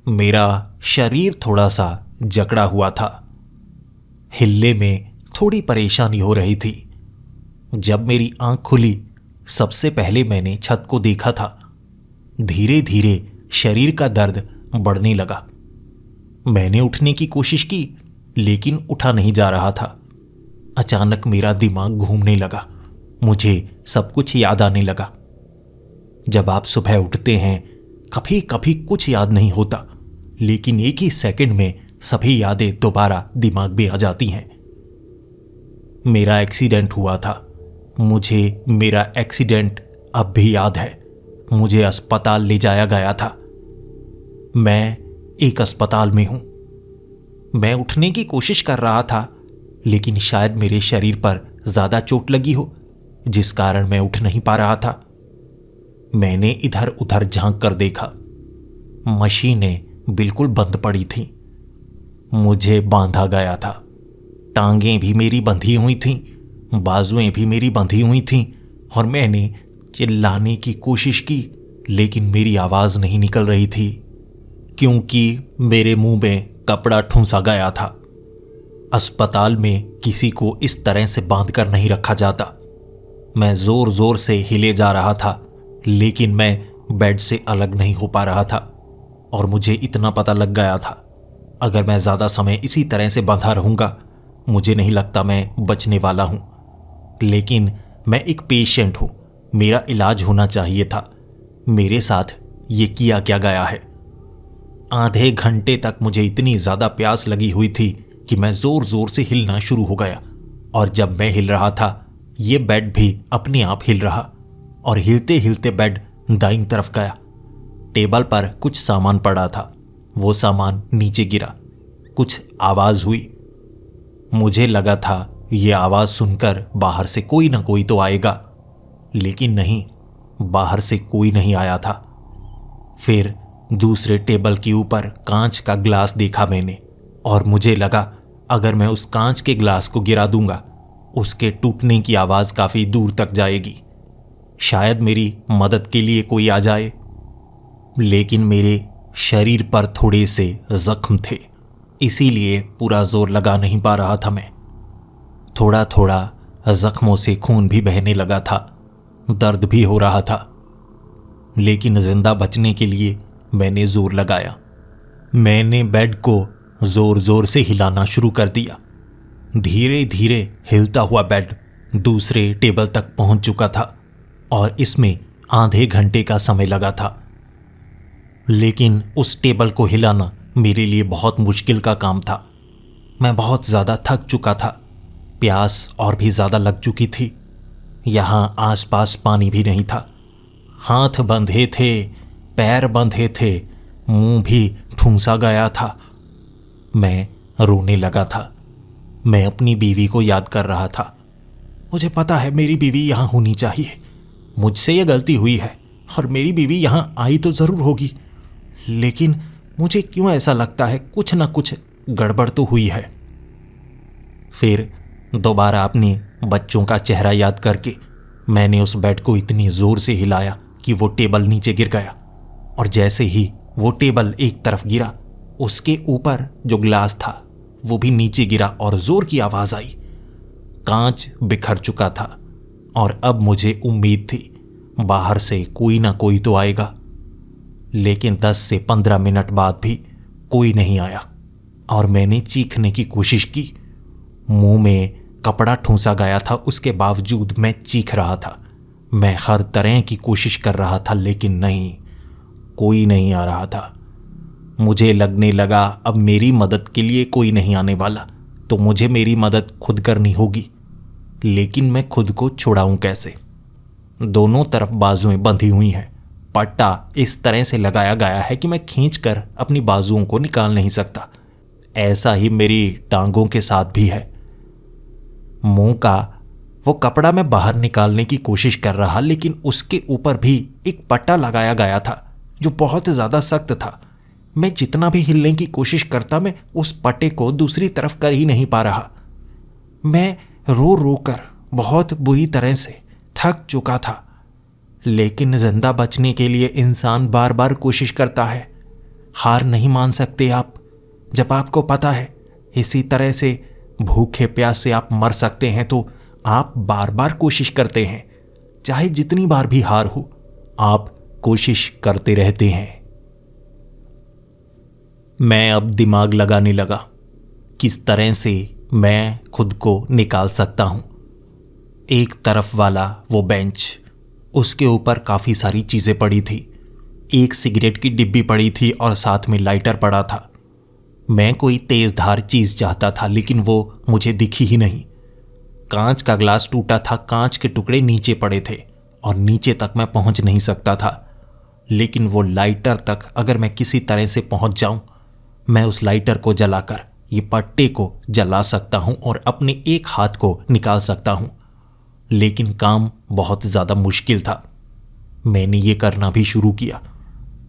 मेरा शरीर थोड़ा सा जकड़ा हुआ था। हिलने में थोड़ी परेशानी हो रही थी। जब मेरी आंख खुली, सबसे पहले मैंने छत को देखा था। धीरे धीरे शरीर का दर्द बढ़ने लगा। मैंने उठने की कोशिश की, लेकिन उठा नहीं जा रहा था। अचानक मेरा दिमाग घूमने लगा। मुझे सब कुछ याद आने लगा। जब आप सुबह उठते हैं, कभी कभी कुछ याद नहीं होता, लेकिन एक ही सेकंड में सभी यादें दोबारा दिमाग में आ जाती हैं। मेरा एक्सीडेंट हुआ था। मुझे मेरा एक्सीडेंट अब भी याद है। मुझे अस्पताल ले जाया गया था। मैं एक अस्पताल में हूं। मैं उठने की कोशिश कर रहा था, लेकिन शायद मेरे शरीर पर ज्यादा चोट लगी हो, जिस कारण मैं उठ नहीं पा रहा था। मैंने इधर उधर झांक कर देखा। मशीनें बिल्कुल बंद पड़ी थीं। मुझे बांधा गया था। टांगें भी मेरी बंधी हुई थीं, बाजुएं भी मेरी बंधी हुई थीं, और मैंने चिल्लाने की कोशिश की, लेकिन मेरी आवाज नहीं निकल रही थी, क्योंकि मेरे मुंह में कपड़ा ठूंसा गया था। अस्पताल में किसी को इस तरह से बांध कर नहीं रखा जाता। मैं जोर जोर से हिले जा रहा था, लेकिन मैं बेड से अलग नहीं हो पा रहा था। और मुझे इतना पता लग गया था, अगर मैं ज्यादा समय इसी तरह से बंधा रहूंगा, मुझे नहीं लगता मैं बचने वाला हूं। लेकिन मैं एक पेशेंट हूं, मेरा इलाज होना चाहिए था। मेरे साथ ये किया क्या गया है? आधे घंटे तक मुझे इतनी ज्यादा प्यास लगी हुई थी कि मैं जोर जोर से हिलना शुरू हो गया। और जब मैं हिल रहा था, ये बेड भी अपने आप हिल रहा, और हिलते हिलते बेड दाईं तरफ गया। टेबल पर कुछ सामान पड़ा था, वो सामान नीचे गिरा। कुछ आवाज हुई। मुझे लगा था ये आवाज सुनकर बाहर से कोई ना कोई तो आएगा, लेकिन नहीं, बाहर से कोई नहीं आया था। फिर दूसरे टेबल के ऊपर कांच का ग्लास देखा मैंने, और मुझे लगा अगर मैं उस कांच के ग्लास को गिरा दूंगा, उसके टूटने की आवाज काफी दूर तक जाएगी। शायद मेरी मदद के लिए कोई आ जाए। लेकिन मेरे शरीर पर थोड़े से जख्म थे, इसीलिए पूरा जोर लगा नहीं पा रहा था मैं। थोड़ा थोड़ा जख्मों से खून भी बहने लगा था, दर्द भी हो रहा था, लेकिन जिंदा बचने के लिए मैंने जोर लगाया। मैंने बेड को जोर जोर से हिलाना शुरू कर दिया। धीरे धीरे हिलता हुआ बेड दूसरे टेबल तक पहुंच चुका था, और इसमें आधे घंटे का समय लगा था। लेकिन उस टेबल को हिलाना मेरे लिए बहुत मुश्किल का काम था। मैं बहुत ज़्यादा थक चुका था, प्यास और भी ज़्यादा लग चुकी थी। यहाँ आसपास पानी भी नहीं था। हाथ बंधे थे, पैर बंधे थे, मुंह भी ठूंसा गया था। मैं रोने लगा था। मैं अपनी बीवी को याद कर रहा था। मुझे पता है मेरी बीवी यहाँ होनी चाहिए। मुझसे यह गलती हुई है, और मेरी बीवी यहाँ आई तो ज़रूर होगी, लेकिन मुझे क्यों ऐसा लगता है कुछ ना कुछ गड़बड़ तो हुई है। फिर दोबारा अपने बच्चों का चेहरा याद करके मैंने उस बेड को इतनी ज़ोर से हिलाया कि वो टेबल नीचे गिर गया। और जैसे ही वो टेबल एक तरफ गिरा, उसके ऊपर जो ग्लास था वो भी नीचे गिरा, और ज़ोर की आवाज़ आई। कांच बिखर चुका था, और अब मुझे उम्मीद थी बाहर से कोई ना कोई तो आएगा। लेकिन 10 से 15 मिनट बाद भी कोई नहीं आया, और मैंने चीखने की कोशिश की। मुंह में कपड़ा ठूंसा गया था, उसके बावजूद मैं चीख रहा था। मैं हर तरह की कोशिश कर रहा था, लेकिन नहीं, कोई नहीं आ रहा था। मुझे लगने लगा अब मेरी मदद के लिए कोई नहीं आने वाला, तो मुझे मेरी मदद खुद करनी होगी। लेकिन मैं खुद को छुड़ाऊं कैसे? दोनों तरफ बाजुएं बंधी हुई हैं। पट्टा इस तरह से लगाया गया है कि मैं खींचकर अपनी बाजुओं को निकाल नहीं सकता। ऐसा ही मेरी टांगों के साथ भी है। मुंह का वो कपड़ा मैं बाहर निकालने की कोशिश कर रहा, लेकिन उसके ऊपर भी एक पट्टा लगाया गया था जो बहुत ज़्यादा सख्त था। मैं जितना भी हिलने की कोशिश करता, मैं उस पट्टे को दूसरी तरफ कर ही नहीं पा रहा। मैं रो रो कर बहुत बुरी तरह से थक चुका था, लेकिन जिंदा बचने के लिए इंसान बार बार कोशिश करता है। हार नहीं मान सकते आप? जब आपको पता है इसी तरह से भूखे प्यास से आप मर सकते हैं तो आप बार बार कोशिश करते हैं। चाहे जितनी बार भी हार हो, आप कोशिश करते रहते हैं। मैं अब दिमाग लगाने लगा किस तरह से मैं खुद को निकाल सकता हूं। एक तरफ वाला वो बेंच, उसके ऊपर काफ़ी सारी चीज़ें पड़ी थी। एक सिगरेट की डिब्बी पड़ी थी और साथ में लाइटर पड़ा था। मैं कोई तेज़धार चीज़ चाहता था लेकिन वो मुझे दिखी ही नहीं। कांच का ग्लास टूटा था, कांच के टुकड़े नीचे पड़े थे और नीचे तक मैं पहुंच नहीं सकता था। लेकिन वो लाइटर तक अगर मैं किसी तरह से पहुंच जाऊं, मैं उस लाइटर को जलाकर ये पट्टे को जला सकता हूं और अपने एक हाथ को निकाल सकता हूं। लेकिन काम बहुत ज़्यादा मुश्किल था। मैंने ये करना भी शुरू किया।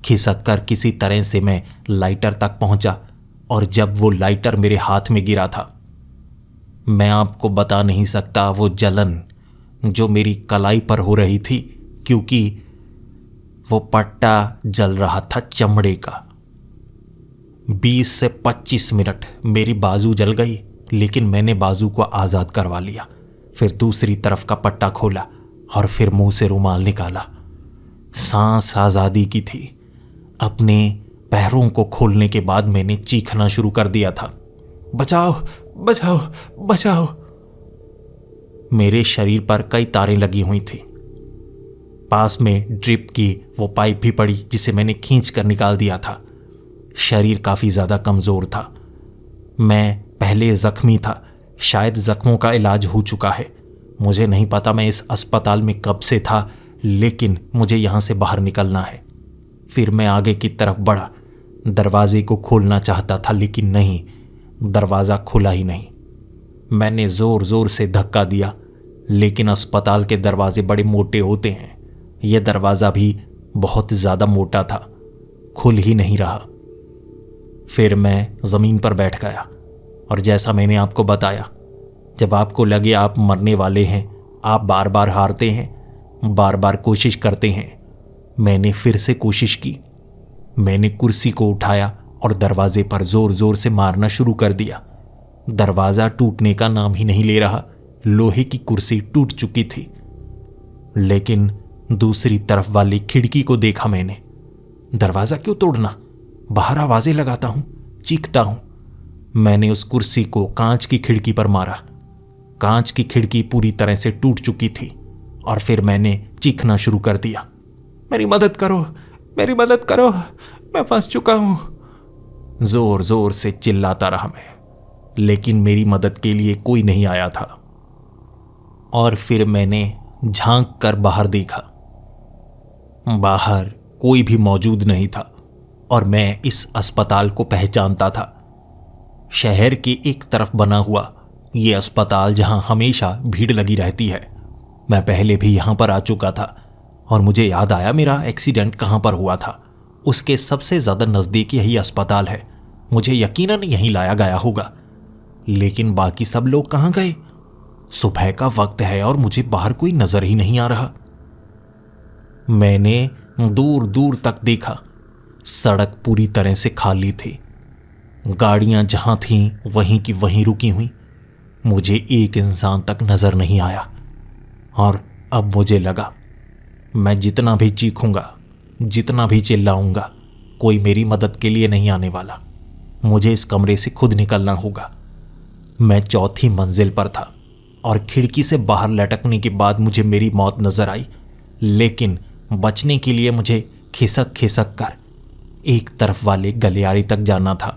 खिसक कर किसी तरह से मैं लाइटर तक पहुंचा और जब वो लाइटर मेरे हाथ में गिरा था, मैं आपको बता नहीं सकता वो जलन जो मेरी कलाई पर हो रही थी, क्योंकि वो पट्टा जल रहा था चमड़े का। 20 से 25 मिनट मेरी बाजू जल गई, लेकिन मैंने बाजू को आज़ाद करवा लिया। फिर दूसरी तरफ का पट्टा खोला और फिर मुंह से रुमाल निकाला। सांस आज़ादी की थी। अपने पैरों को खोलने के बाद मैंने चीखना शुरू कर दिया था, बचाओ बचाओ बचाओ। मेरे शरीर पर कई तारें लगी हुई थी। पास में ड्रिप की वो पाइप भी पड़ी जिसे मैंने खींच कर निकाल दिया था। शरीर काफ़ी ज़्यादा कमज़ोर था। मैं पहले ज़ख्मी था, शायद ज़ख्मों का इलाज हो चुका है। मुझे नहीं पता मैं इस अस्पताल में कब से था, लेकिन मुझे यहाँ से बाहर निकलना है। फिर मैं आगे की तरफ बढ़ा। दरवाजे को खोलना चाहता था लेकिन नहीं, दरवाज़ा खुला ही नहीं। मैंने ज़ोर ज़ोर से धक्का दिया, लेकिन अस्पताल के दरवाजे बड़े मोटे होते हैं। यह दरवाज़ा भी बहुत ज़्यादा मोटा था, खुल ही नहीं रहा। फिर मैं ज़मीन पर बैठ गया और जैसा मैंने आपको बताया, जब आपको लगे आप मरने वाले हैं, आप बार बार हारते हैं, बार बार कोशिश करते हैं। मैंने फिर से कोशिश की। मैंने कुर्सी को उठाया और दरवाजे पर ज़ोर ज़ोर से मारना शुरू कर दिया। दरवाज़ा टूटने का नाम ही नहीं ले रहा। लोहे की कुर्सी टूट चुकी थी। लेकिन दूसरी तरफ वाली खिड़की को देखा मैंने। दरवाज़ा क्यों तोड़ना, बाहर आवाज़ें लगाता हूँ, चीखता हूँ। मैंने उस कुर्सी को कांच की खिड़की पर मारा। कांच की खिड़की पूरी तरह से टूट चुकी थी और फिर मैंने चीखना शुरू कर दिया, मेरी मदद करो, मेरी मदद करो, मैं फंस चुका हूं। जोर जोर से चिल्लाता रहा मैं, लेकिन मेरी मदद के लिए कोई नहीं आया था। और फिर मैंने झांक कर बाहर देखा। बाहर कोई भी मौजूद नहीं था और मैं इस अस्पताल को पहचानता था। शहर के एक तरफ बना हुआ ये अस्पताल जहां हमेशा भीड़ लगी रहती है। मैं पहले भी यहां पर आ चुका था और मुझे याद आया मेरा एक्सीडेंट कहां पर हुआ था। उसके सबसे ज़्यादा नज़दीक यही अस्पताल है। मुझे यकीनन यहीं लाया गया होगा। लेकिन बाकी सब लोग कहाँ गए? सुबह का वक्त है और मुझे बाहर कोई नज़र ही नहीं आ रहा। मैंने दूर दूर तक देखा। सड़क पूरी तरह से खाली थी। गाड़ियां जहां थीं वहीं की वहीं रुकी हुई। मुझे एक इंसान तक नज़र नहीं आया। और अब मुझे लगा, मैं जितना भी चीखूंगा, जितना भी चिल्लाऊंगा, कोई मेरी मदद के लिए नहीं आने वाला। मुझे इस कमरे से खुद निकलना होगा। मैं चौथी मंजिल पर था और खिड़की से बाहर लटकने के बाद मुझे मेरी मौत नजर आई। लेकिन बचने के लिए मुझे खिसक खिसक कर एक तरफ वाले गलियारे तक जाना था।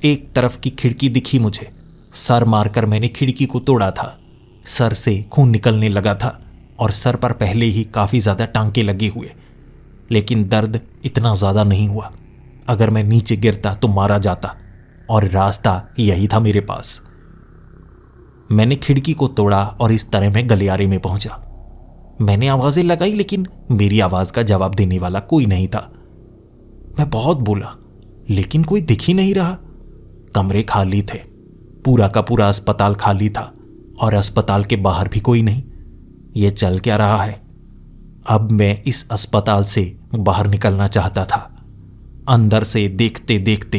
एक तरफ की खिड़की दिखी मुझे। सर मारकर मैंने खिड़की को तोड़ा था। सर से खून निकलने लगा था और सर पर पहले ही काफ़ी ज़्यादा टांके लगे हुए। लेकिन दर्द इतना ज़्यादा नहीं हुआ। अगर मैं नीचे गिरता तो मारा जाता और रास्ता यही था मेरे पास। मैंने खिड़की को तोड़ा और इस तरह मैं गलियारे में पहुंचा। मैंने आवाज़ें लगाई लेकिन मेरी आवाज़ का जवाब देने वाला कोई नहीं था। मैं बहुत बोला लेकिन कोई दिख ही नहीं रहा। कमरे खाली थे। पूरा का पूरा अस्पताल खाली था और अस्पताल के बाहर भी कोई नहीं। यह चल क्या रहा है? अब मैं इस अस्पताल से बाहर निकलना चाहता था। अंदर से देखते देखते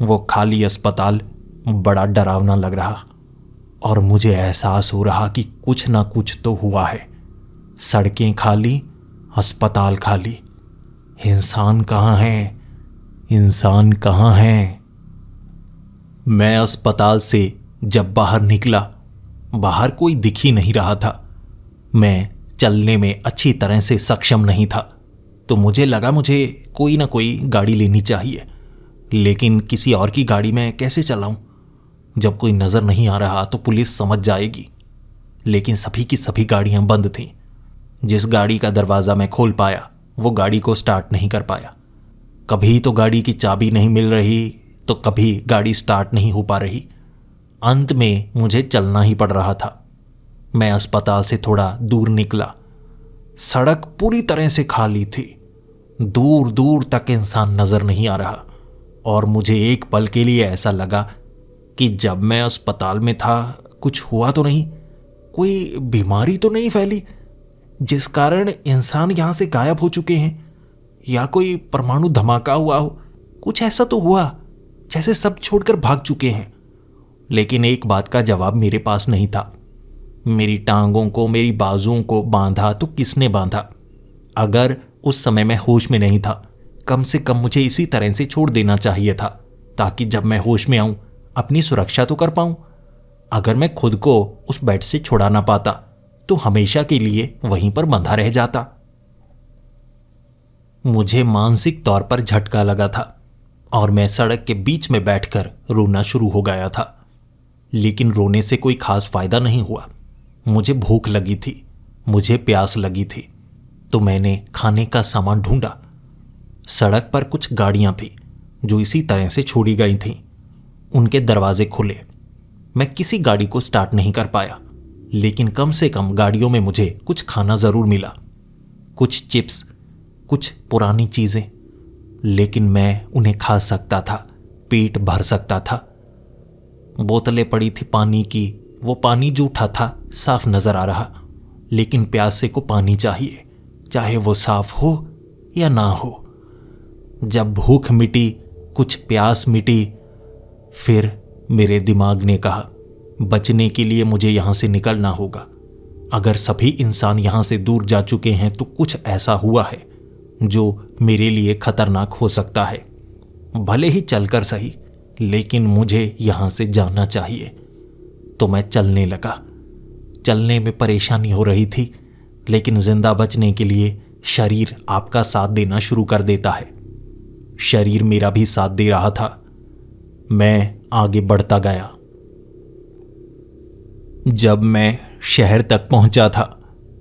वो खाली अस्पताल बड़ा डरावना लग रहा और मुझे एहसास हो रहा कि कुछ ना कुछ तो हुआ है। सड़कें खाली, अस्पताल खाली। इंसान कहाँ है? इंसान कहाँ है? मैं अस्पताल से जब बाहर निकला, बाहर कोई दिख ही नहीं रहा था। मैं चलने में अच्छी तरह से सक्षम नहीं था, तो मुझे लगा मुझे कोई ना कोई गाड़ी लेनी चाहिए, लेकिन किसी और की गाड़ी में कैसे चलाऊं? जब कोई नज़र नहीं आ रहा तो पुलिस समझ जाएगी। लेकिन सभी की सभी गाड़ियां बंद थीं। जिस गाड़ी का दरवाज़ा मैं खोल पाया वो गाड़ी को स्टार्ट नहीं कर पाया। कभी तो गाड़ी की चाबी नहीं मिल रही, तो कभी गाड़ी स्टार्ट नहीं हो पा रही। अंत में मुझे चलना ही पड़ रहा था। मैं अस्पताल से थोड़ा दूर निकला। सड़क पूरी तरह से खाली थी। दूर दूर तक इंसान नज़र नहीं आ रहा और मुझे एक पल के लिए ऐसा लगा कि जब मैं अस्पताल में था कुछ हुआ तो नहीं, कोई बीमारी तो नहीं फैली जिस कारण इंसान यहाँ से गायब हो चुके हैं, या कोई परमाणु धमाका हुआ हो। कुछ ऐसा तो हुआ जैसे सब छोड़कर भाग चुके हैं। लेकिन एक बात का जवाब मेरे पास नहीं था। मेरी टांगों को, मेरी बाजुओं को बांधा तो किसने बांधा? अगर उस समय मैं होश में नहीं था, कम से कम मुझे इसी तरह से छोड़ देना चाहिए था, ताकि जब मैं होश में आऊं अपनी सुरक्षा तो कर पाऊं। अगर मैं खुद को उस बेड से छुड़ा ना पाता तो हमेशा के लिए वहीं पर बंधा रह जाता। मुझे मानसिक तौर पर झटका लगा था और मैं सड़क के बीच में बैठकर रोना शुरू हो गया था। लेकिन रोने से कोई खास फायदा नहीं हुआ। मुझे भूख लगी थी, मुझे प्यास लगी थी, तो मैंने खाने का सामान ढूंढा। सड़क पर कुछ गाड़ियां थीं जो इसी तरह से छोड़ी गई थीं। उनके दरवाजे खुले। मैं किसी गाड़ी को स्टार्ट नहीं कर पाया, लेकिन कम से कम गाड़ियों में मुझे कुछ खाना ज़रूर मिला। कुछ चिप्स, कुछ पुरानी चीज़ें, लेकिन मैं उन्हें खा सकता था, पेट भर सकता था। बोतलें पड़ी थी पानी की। वो पानी जूठा था, साफ नज़र आ रहा, लेकिन प्यासे को पानी चाहिए, चाहे वो साफ हो या ना हो। जब भूख मिटी, कुछ प्यास मिटी, फिर मेरे दिमाग ने कहा बचने के लिए मुझे यहाँ से निकलना होगा। अगर सभी इंसान यहाँ से दूर जा चुके हैं तो कुछ ऐसा हुआ है जो मेरे लिए खतरनाक हो सकता है। भले ही चलकर सही, लेकिन मुझे यहाँ से जाना चाहिए। तो मैं चलने लगा। चलने में परेशानी हो रही थी, लेकिन जिंदा बचने के लिए शरीर आपका साथ देना शुरू कर देता है। शरीर मेरा भी साथ दे रहा था। मैं आगे बढ़ता गया। जब मैं शहर तक पहुंचा था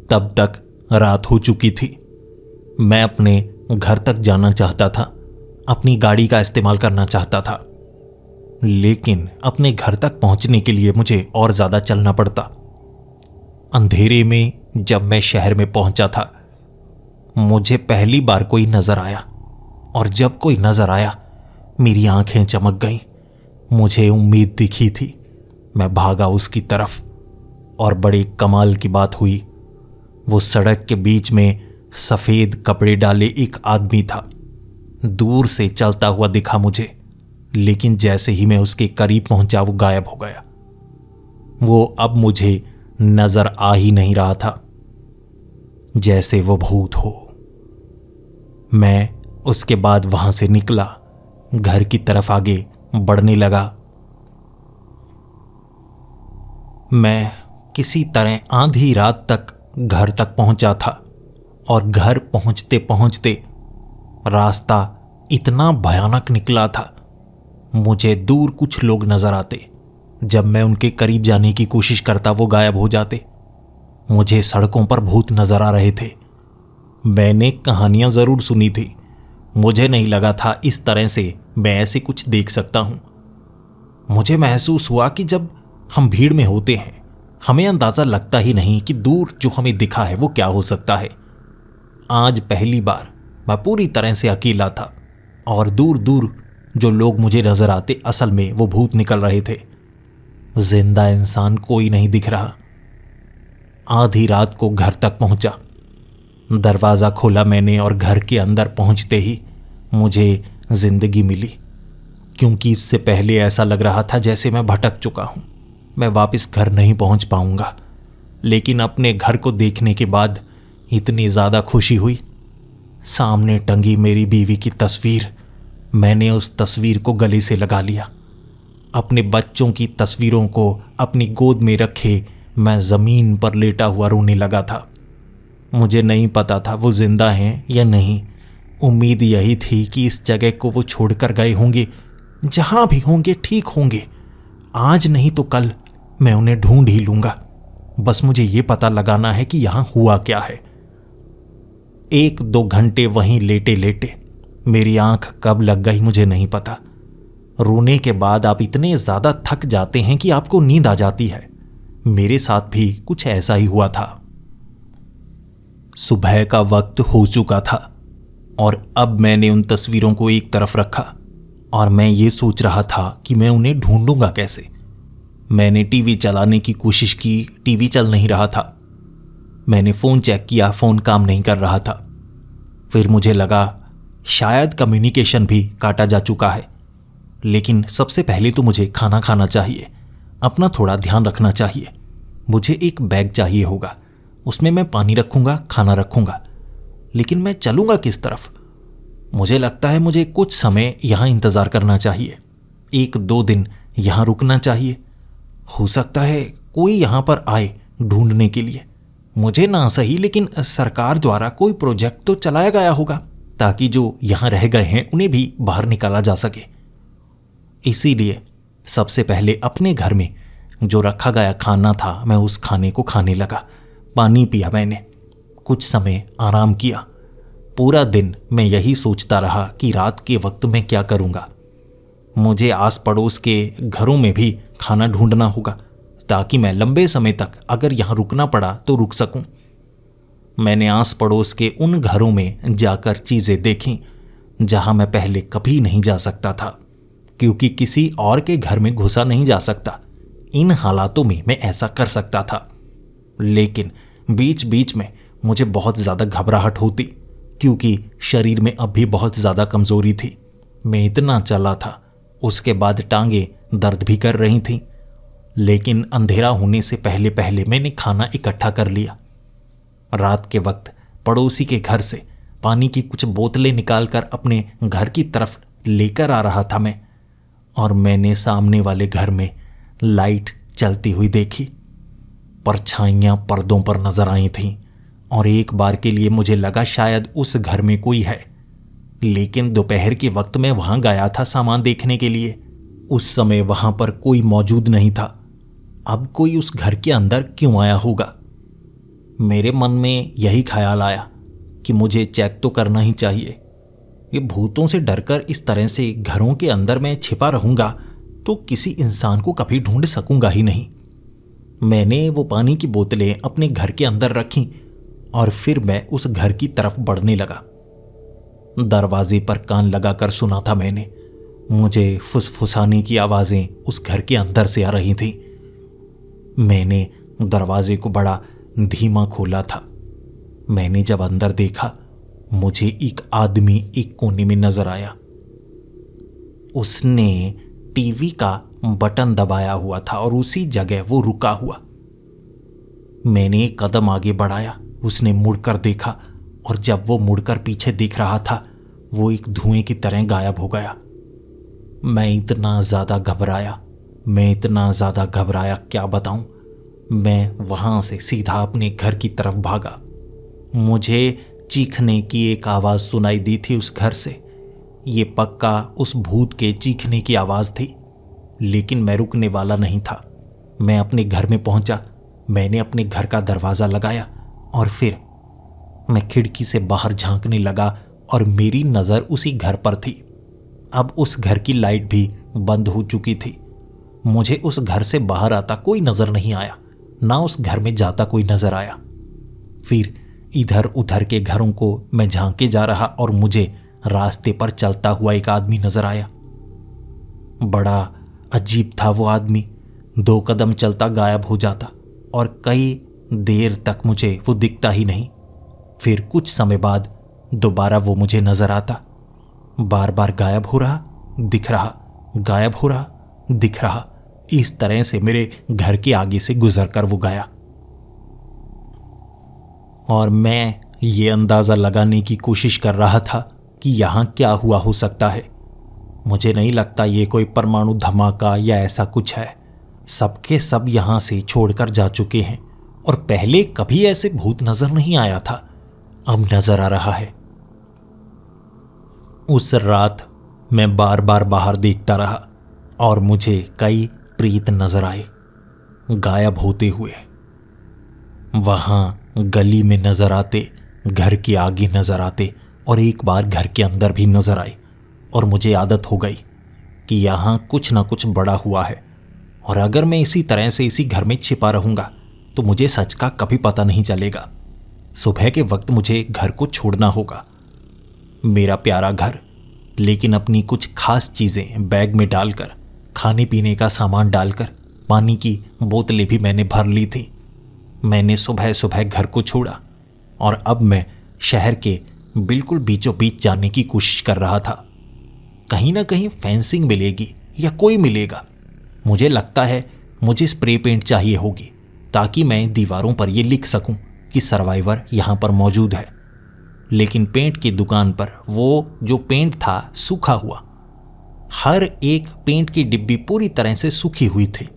तब तक रात हो चुकी थी। मैं अपने घर तक जाना चाहता था, अपनी गाड़ी का इस्तेमाल करना चाहता था, लेकिन अपने घर तक पहुंचने के लिए मुझे और ज़्यादा चलना पड़ता। अंधेरे में जब मैं शहर में पहुंचा था, मुझे पहली बार कोई नज़र आया, और जब कोई नज़र आया मेरी आंखें चमक गईं। मुझे उम्मीद दिखी थी। मैं भागा उसकी तरफ, और बड़ी कमाल की बात हुई। वो सड़क के बीच में सफ़ेद कपड़े डाले एक आदमी था। दूर से चलता हुआ दिखा मुझे, लेकिन जैसे ही मैं उसके करीब पहुंचा वो गायब हो गया। वो अब मुझे नजर आ ही नहीं रहा था, जैसे वो भूत हो। मैं उसके बाद वहां से निकला, घर की तरफ आगे बढ़ने लगा। मैं किसी तरह आधी रात तक घर तक पहुंचा था, और घर पहुंचते पहुंचते रास्ता इतना भयानक निकला था। मुझे दूर कुछ लोग नजर आते। जब मैं उनके करीब जाने की कोशिश करता वो गायब हो जाते। मुझे सड़कों पर भूत नजर आ रहे थे। मैंने कहानियां जरूर सुनी थी, मुझे नहीं लगा था इस तरह से मैं ऐसे कुछ देख सकता हूं। मुझे महसूस हुआ कि जब हम भीड़ में होते हैं हमें अंदाजा लगता ही नहीं कि दूर जो हमें दिखा है वो क्या हो सकता है। आज पहली बार मैं पूरी तरह से अकेला था, और दूर दूर जो लोग मुझे नजर आते असल में वो भूत निकल रहे थे। जिंदा इंसान कोई नहीं दिख रहा। आधी रात को घर तक पहुंचा। दरवाज़ा खोला मैंने, और घर के अंदर पहुंचते ही मुझे जिंदगी मिली, क्योंकि इससे पहले ऐसा लग रहा था जैसे मैं भटक चुका हूं, मैं वापस घर नहीं पहुंच पाऊंगा। लेकिन अपने घर को देखने के बाद इतनी ज़्यादा खुशी हुई। सामने टंगी मेरी बीवी की तस्वीर, मैंने उस तस्वीर को गले से लगा लिया। अपने बच्चों की तस्वीरों को अपनी गोद में रखे मैं ज़मीन पर लेटा हुआ रोने लगा था। मुझे नहीं पता था वो जिंदा हैं या नहीं। उम्मीद यही थी कि इस जगह को वो छोड़कर गए होंगे, जहां भी होंगे ठीक होंगे। आज नहीं तो कल मैं उन्हें ढूंढ ही लूंगा। बस मुझे ये पता लगाना है कि यहां हुआ क्या है। 1-2 घंटे वहीं लेटे लेटे मेरी आंख कब लग गई मुझे नहीं पता। रोने के बाद आप इतने ज़्यादा थक जाते हैं कि आपको नींद आ जाती है। मेरे साथ भी कुछ ऐसा ही हुआ था। सुबह का वक्त हो चुका था और अब मैंने उन तस्वीरों को एक तरफ रखा और मैं ये सोच रहा था कि मैं उन्हें ढूंढूंगा कैसे। मैंने टीवी चलाने की कोशिश की, टीवी चल नहीं रहा था। मैंने फ़ोन चेक किया, फ़ोन काम नहीं कर रहा था। फिर मुझे लगा शायद कम्युनिकेशन भी काटा जा चुका है। लेकिन सबसे पहले तो मुझे खाना खाना चाहिए, अपना थोड़ा ध्यान रखना चाहिए। मुझे एक बैग चाहिए होगा, उसमें मैं पानी रखूंगा, खाना रखूंगा। लेकिन मैं चलूंगा किस तरफ? मुझे लगता है मुझे कुछ समय यहाँ इंतज़ार करना चाहिए, 1-2 दिन यहाँ रुकना चाहिए। हो सकता है कोई यहाँ पर आए ढूंढने के लिए। मुझे ना सही, लेकिन सरकार द्वारा कोई प्रोजेक्ट तो चलाया गया होगा ताकि जो यहाँ रह गए हैं उन्हें भी बाहर निकाला जा सके। इसीलिए सबसे पहले अपने घर में जो रखा गया खाना था, मैं उस खाने को खाने लगा। पानी पिया मैंने, कुछ समय आराम किया। पूरा दिन मैं यही सोचता रहा कि रात के वक्त में क्या करूँगा। मुझे आस पड़ोस के घरों में भी खाना ढूंढना होगा ताकि मैं लंबे समय तक अगर यहाँ रुकना पड़ा तो रुक सकूं। मैंने आस पड़ोस के उन घरों में जाकर चीज़ें देखीं जहाँ मैं पहले कभी नहीं जा सकता था, क्योंकि किसी और के घर में घुसा नहीं जा सकता। इन हालातों में मैं ऐसा कर सकता था, लेकिन बीच बीच में मुझे बहुत ज़्यादा घबराहट होती, क्योंकि शरीर में अब भी बहुत ज़्यादा कमज़ोरी थी। मैं इतना चला था, उसके बाद टांगें दर्द भी कर रही थीं। लेकिन अंधेरा होने से पहले पहले मैंने खाना इकट्ठा कर लिया। रात के वक्त पड़ोसी के घर से पानी की कुछ बोतलें निकालकर अपने घर की तरफ लेकर आ रहा था मैं, और मैंने सामने वाले घर में लाइट चलती हुई देखी। परछाइयाँ पर्दों पर नजर आई थीं और एक बार के लिए मुझे लगा शायद उस घर में कोई है। लेकिन दोपहर के वक्त मैं वहाँ गया था सामान देखने के लिए। उस समय वहाँ पर कोई मौजूद नहीं था। अब कोई उस घर के अंदर क्यों आया होगा? मेरे मन में यही ख्याल आया कि मुझे चेक तो करना ही चाहिए। ये भूतों से डरकर इस तरह से घरों के अंदर मैं छिपा रहूँगा तो किसी इंसान को कभी ढूंढ सकूँगा ही नहीं। मैंने वो पानी की बोतलें अपने घर के अंदर रखीं और फिर मैं उस घर की तरफ बढ़ने लगा। दरवाजे पर कान लगाकर सुना था मैंने। मुझे फुसफुसाने की आवाज़ें उस घर के अंदर से आ रही थीं। मैंने दरवाजे को बड़ा धीमा खोला था। मैंने जब अंदर देखा, मुझे एक आदमी एक कोने में नजर आया। उसने टीवी का बटन दबाया हुआ था और उसी जगह वो रुका हुआ। मैंने एक कदम आगे बढ़ाया, उसने मुड़कर देखा और जब वो मुड़कर पीछे देख रहा था, वो एक धुएं की तरह गायब हो गया। मैं इतना ज़्यादा घबराया क्या बताऊं। मैं वहाँ से सीधा अपने घर की तरफ भागा। मुझे चीखने की एक आवाज़ सुनाई दी थी उस घर से। ये पक्का उस भूत के चीखने की आवाज़ थी, लेकिन मैं रुकने वाला नहीं था। मैं अपने घर में पहुंचा। मैंने अपने घर का दरवाज़ा लगाया और फिर मैं खिड़की से बाहर झांकने लगा और मेरी नज़र उसी घर पर थी। अब उस घर की लाइट भी बंद हो चुकी थी। मुझे उस घर से बाहर आता कोई नज़र नहीं आया, ना उस घर में जाता कोई नज़र आया। फिर इधर उधर के घरों को मैं झांके जा रहा और मुझे रास्ते पर चलता हुआ एक आदमी नज़र आया। बड़ा अजीब था वो आदमी। 2 कदम चलता गायब हो जाता और कई देर तक मुझे वो दिखता ही नहीं। फिर कुछ समय बाद दोबारा वो मुझे नज़र आता। बार बार गायब हो रहा, दिख रहा, गायब हो रहा, दिख रहा। इस तरह से मेरे घर के आगे से गुजर कर वो गया और मैं ये अंदाज़ा लगाने की कोशिश कर रहा था कि यहाँ क्या हुआ हो सकता है। मुझे नहीं लगता ये कोई परमाणु धमाका या ऐसा कुछ है। सबके सब यहाँ से छोड़कर जा चुके हैं और पहले कभी ऐसे भूत नजर नहीं आया था, अब नजर आ रहा है। उस रात मैं बार बार बाहर देखता रहा और मुझे कई प्रेत नजर आए, गायब होते हुए। वहां गली में नजर आते, घर के आगे नजर आते और एक बार घर के अंदर भी नजर आए। और मुझे आदत हो गई कि यहाँ कुछ ना कुछ बड़ा हुआ है और अगर मैं इसी तरह से इसी घर में छिपा रहूँगा तो मुझे सच का कभी पता नहीं चलेगा। सुबह के वक्त मुझे घर को छोड़ना होगा, मेरा प्यारा घर, लेकिन अपनी कुछ खास चीज़ें बैग में डालकर, खाने पीने का सामान डालकर, पानी की बोतलें भी मैंने भर ली थी। मैंने सुबह सुबह घर को छोड़ा और अब मैं शहर के बिल्कुल बीचों बीच जाने की कोशिश कर रहा था। कहीं ना कहीं फेंसिंग मिलेगी या कोई मिलेगा। मुझे लगता है मुझे स्प्रे पेंट चाहिए होगी ताकि मैं दीवारों पर यह लिख सकूं कि सर्वाइवर यहाँ पर मौजूद है। लेकिन पेंट की दुकान पर वो जो पेंट था सूखा हुआ, हर एक पेंट की डिब्बी पूरी तरह से सूखी हुई थी।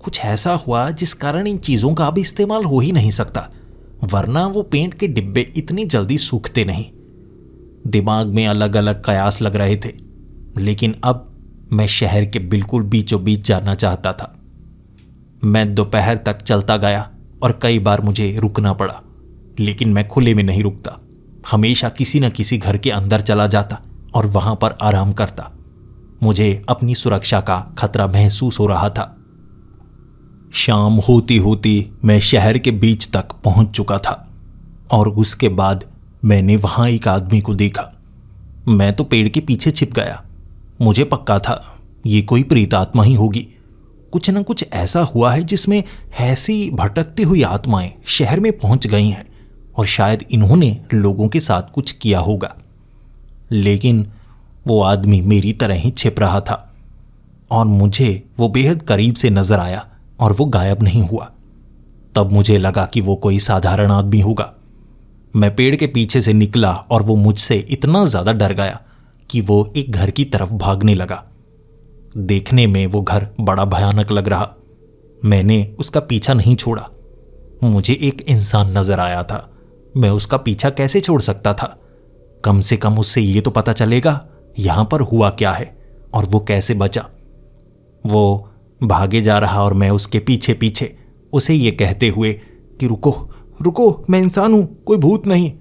कुछ ऐसा हुआ जिस कारण इन चीज़ों का अब इस्तेमाल हो ही नहीं सकता, वरना वो पेंट के डिब्बे इतनी जल्दी सूखते नहीं। दिमाग में अलग अलग कयास लग रहे थे, लेकिन अब मैं शहर के बिल्कुल बीचों बीच जाना चाहता था। मैं दोपहर तक चलता गया और कई बार मुझे रुकना पड़ा, लेकिन मैं खुले में नहीं रुकता। हमेशा किसी न किसी घर के अंदर चला जाता और वहां पर आराम करता। मुझे अपनी सुरक्षा का खतरा महसूस हो रहा था। शाम होती होती मैं शहर के बीच तक पहुंच चुका था और उसके बाद मैंने वहां एक आदमी को देखा। मैं तो पेड़ के पीछे छिप गया। मुझे पक्का था ये कोई प्रेत आत्मा ही होगी। कुछ न कुछ ऐसा हुआ है जिसमें ऐसी भटकती हुई आत्माएं शहर में पहुंच गई हैं और शायद इन्होंने लोगों के साथ कुछ किया होगा। लेकिन वो आदमी मेरी तरह ही छिप रहा था और मुझे वो बेहद करीब से नजर आया और वो गायब नहीं हुआ। तब मुझे लगा कि वो कोई साधारण आदमी होगा। मैं पेड़ के पीछे से निकला और वो मुझसे इतना ज़्यादा डर गया कि वो एक घर की तरफ भागने लगा। देखने में वो घर बड़ा भयानक लग रहा। मैंने उसका पीछा नहीं छोड़ा। मुझे एक इंसान नजर आया था, मैं उसका पीछा कैसे छोड़ सकता था? कम से कम उससे ये तो पता चलेगा यहाँ पर हुआ क्या है और वो कैसे बचा। वो भागे जा रहा और मैं उसके पीछे पीछे, उसे ये कहते हुए कि रुको रुको, मैं इंसान हूं, कोई भूत नहीं।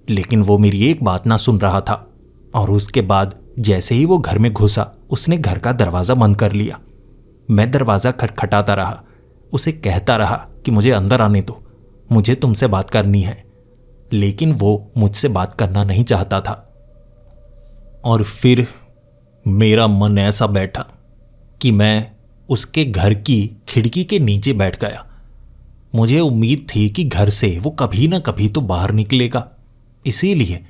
लेकिन वो मेरी एक बात ना सुन रहा था और उसके बाद जैसे ही वो घर में घुसा उसने घर का दरवाज़ा बंद कर लिया। मैं दरवाज़ा खटखटाता रहा, उसे कहता रहा कि मुझे अंदर आने दो, मुझे तुमसे बात करनी है। लेकिन वो मुझसे बात करना नहीं चाहता था। और फिर मेरा मन ऐसा बैठा कि मैं उसके घर की खिड़की के नीचे बैठ गया। मुझे उम्मीद थी कि घर से वो कभी ना कभी तो बाहर निकलेगा, इसीलिए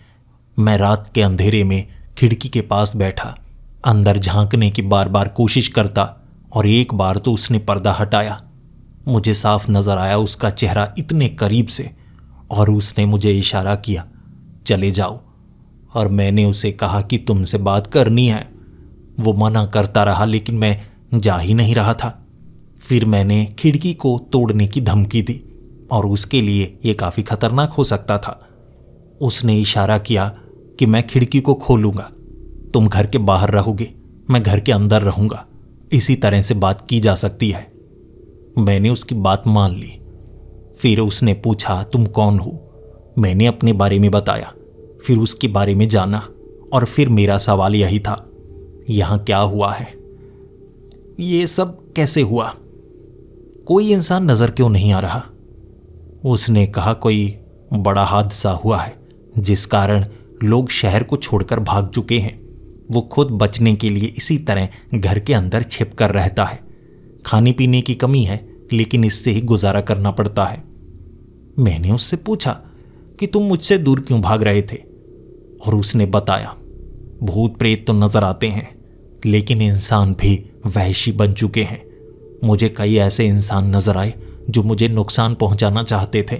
मैं रात के अंधेरे में खिड़की के पास बैठा, अंदर झांकने की बार बार कोशिश करता। और एक बार तो उसने पर्दा हटाया, मुझे साफ नजर आया उसका चेहरा इतने करीब से, और उसने मुझे इशारा किया चले जाओ। और मैंने उसे कहा कि तुमसे बात करनी है। वो मना करता रहा, लेकिन मैं जा ही नहीं रहा था। फिर मैंने खिड़की को तोड़ने की धमकी दी और उसके लिए ये काफ़ी खतरनाक हो सकता था। उसने इशारा किया कि मैं खिड़की को खोलूँगा, तुम घर के बाहर रहोगे, मैं घर के अंदर रहूँगा, इसी तरह से बात की जा सकती है। मैंने उसकी बात मान ली। फिर उसने पूछा तुम कौन हो? मैंने अपने बारे में बताया, फिर उसके बारे में जाना, और फिर मेरा सवाल यही था, यहाँ क्या हुआ है? ये सब कैसे हुआ? कोई इंसान नज़र क्यों नहीं आ रहा? उसने कहा कोई बड़ा हादसा हुआ है जिस कारण लोग शहर को छोड़कर भाग चुके हैं। वो खुद बचने के लिए इसी तरह घर के अंदर छिप कर रहता है। खाने पीने की कमी है, लेकिन इससे ही गुजारा करना पड़ता है। मैंने उससे पूछा कि तुम मुझसे दूर क्यों भाग रहे थे? और उसने बताया भूत प्रेत तो नजर आते हैं, लेकिन इंसान भी वहशी बन चुके हैं। मुझे कई ऐसे इंसान नजर आए जो मुझे नुकसान पहुंचाना चाहते थे।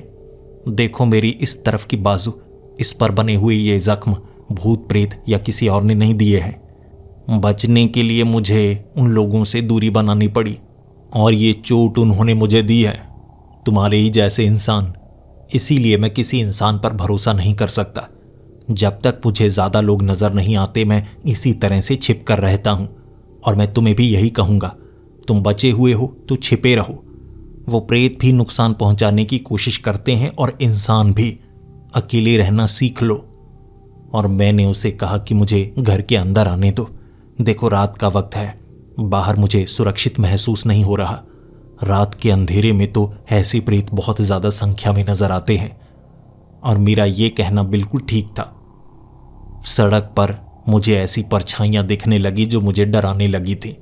देखो मेरी इस तरफ की बाजू, इस पर बने हुए ये जख्म भूत प्रेत या किसी और ने नहीं दिए हैं। बचने के लिए मुझे उन लोगों से दूरी बनानी पड़ी और ये चोट उन्होंने मुझे दी है, तुम्हारे ही जैसे इंसान। इसीलिए मैं किसी इंसान पर भरोसा नहीं कर सकता। जब तक मुझे ज़्यादा लोग नज़र नहीं आते मैं इसी तरह से छिप कर रहता हूँ। और मैं तुम्हें भी यही कहूँगा, तुम बचे हुए हो तो छिपे रहो। वो प्रेत भी नुकसान पहुँचाने की कोशिश करते हैं और इंसान भी। अकेले रहना सीख लो। और मैंने उसे कहा कि मुझे घर के अंदर आने दो। देखो रात का वक्त है, बाहर मुझे सुरक्षित महसूस नहीं हो रहा। रात के अंधेरे में तो ऐसे प्रेत बहुत ज़्यादा संख्या में नजर आते हैं। और मेरा ये कहना बिल्कुल ठीक था। सड़क पर मुझे ऐसी परछाइयाँ दिखने लगी जो मुझे डराने लगी थी।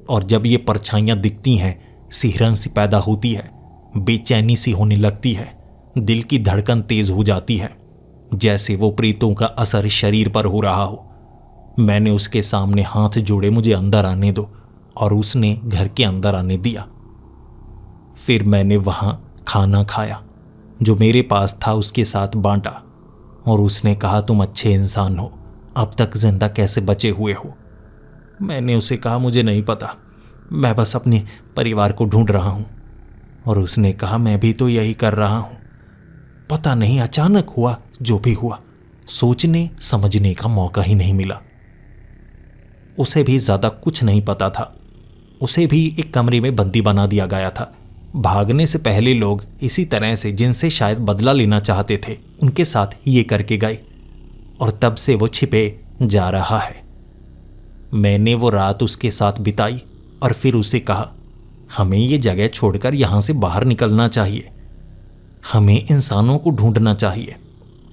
और जब ये परछाइयाँ दिखती हैं, सिहरन सी पैदा होती है, बेचैनी सी होने लगती है, दिल की धड़कन तेज हो जाती है, जैसे वो प्रेतों का असर शरीर पर हो रहा हो। मैंने उसके सामने हाथ जोड़े, मुझे अंदर आने दो, और उसने घर के अंदर आने दिया। फिर मैंने वहाँ खाना खाया जो मेरे पास था, उसके साथ बांटा। और उसने कहा तुम अच्छे इंसान हो, अब तक जिंदा कैसे बचे हुए हो। मैंने उसे कहा मुझे नहीं पता, मैं बस अपने परिवार को ढूंढ रहा हूँ। और उसने कहा मैं भी तो यही कर रहा हूँ। पता नहीं अचानक हुआ जो भी हुआ, सोचने समझने का मौका ही नहीं मिला। उसे भी ज़्यादा कुछ नहीं पता था। उसे भी एक कमरे में बंदी बना दिया गया था। भागने से पहले लोग इसी तरह से, जिनसे शायद बदला लेना चाहते थे, उनके साथ ये करके गए और तब से वो छिपे जा रहा है। मैंने वो रात उसके साथ बिताई और फिर उसे कहा हमें ये जगह छोड़कर यहाँ से बाहर निकलना चाहिए। हमें इंसानों को ढूंढना चाहिए,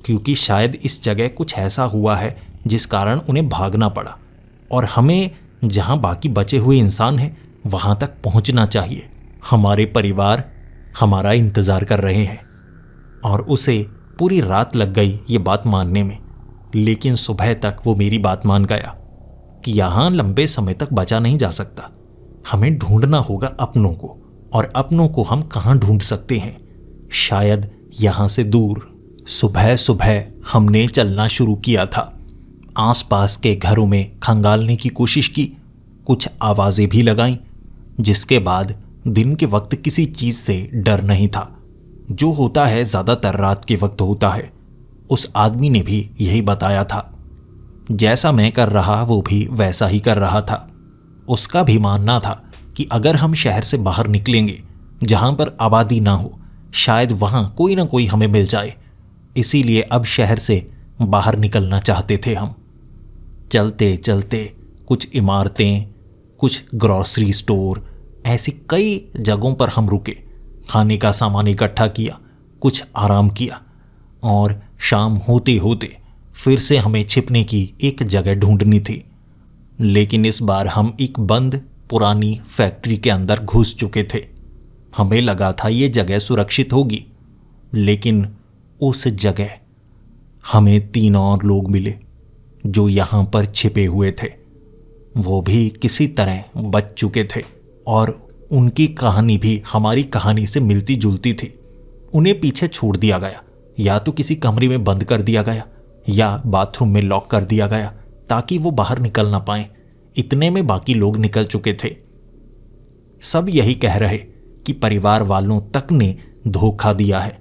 क्योंकि शायद इस जगह कुछ ऐसा हुआ है जिस कारण उन्हें भागना पड़ा। और हमें जहाँ बाकी बचे हुए इंसान हैं वहाँ तक पहुँचना चाहिए। हमारे परिवार हमारा इंतज़ार कर रहे हैं। और उसे पूरी रात लग गई ये बात मानने में, लेकिन सुबह तक वो मेरी बात मान गया कि यहाँ लंबे समय तक बचा नहीं जा सकता। हमें ढूंढना होगा अपनों को, और अपनों को हम कहाँ ढूंढ सकते हैं? शायद यहाँ से दूर। सुबह सुबह हमने चलना शुरू किया था। आसपास के घरों में खंगालने की कोशिश की, कुछ आवाज़ें भी लगाईं, जिसके बाद दिन के वक्त किसी चीज़ से डर नहीं था। जो होता है ज़्यादातर रात के वक्त होता है। उस आदमी ने भी यही बताया था। जैसा मैं कर रहा वो भी वैसा ही कर रहा था। उसका भी मानना था कि अगर हम शहर से बाहर निकलेंगे जहाँ पर आबादी ना हो, शायद वहाँ कोई ना कोई हमें मिल जाए। इसीलिए अब शहर से बाहर निकलना चाहते थे हम। चलते चलते कुछ इमारतें, कुछ ग्रॉसरी स्टोर, ऐसी कई जगहों पर हम रुके, खाने का सामान इकट्ठा किया, कुछ आराम किया, और शाम होते होते फिर से हमें छिपने की एक जगह ढूंढनी थी। लेकिन इस बार हम एक बंद पुरानी फैक्ट्री के अंदर घुस चुके थे। हमें लगा था ये जगह सुरक्षित होगी, लेकिन उस जगह हमें 3 और लोग मिले जो यहाँ पर छिपे हुए थे। वो भी किसी तरह बच चुके थे और उनकी कहानी भी हमारी कहानी से मिलती जुलती थी। उन्हें पीछे छोड़ दिया गया, या तो किसी कमरे में बंद कर दिया गया या बाथरूम में लॉक कर दिया गया ताकि वो बाहर निकल ना पाए। इतने में बाकी लोग निकल चुके थे। सब यही कह रहे कि परिवार वालों तक ने धोखा दिया है।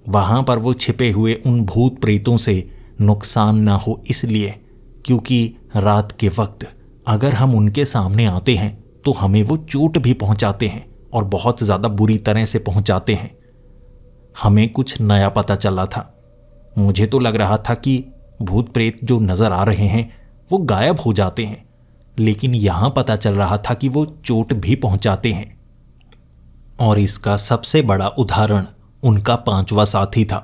वहाँ पर वो छिपे हुए उन भूत प्रेतों से नुकसान ना हो इसलिए, क्योंकि रात के वक्त अगर हम उनके सामने आते हैं तो हमें वो चोट भी पहुँचाते हैं और बहुत ज़्यादा बुरी तरह से पहुँचाते हैं। हमें कुछ नया पता चला था। मुझे तो लग रहा था कि भूत प्रेत जो नज़र आ रहे हैं वो गायब हो जाते हैं, लेकिन यहाँ पता चल रहा था कि वो चोट भी पहुँचाते हैं। और इसका सबसे बड़ा उदाहरण उनका 5वां साथी था।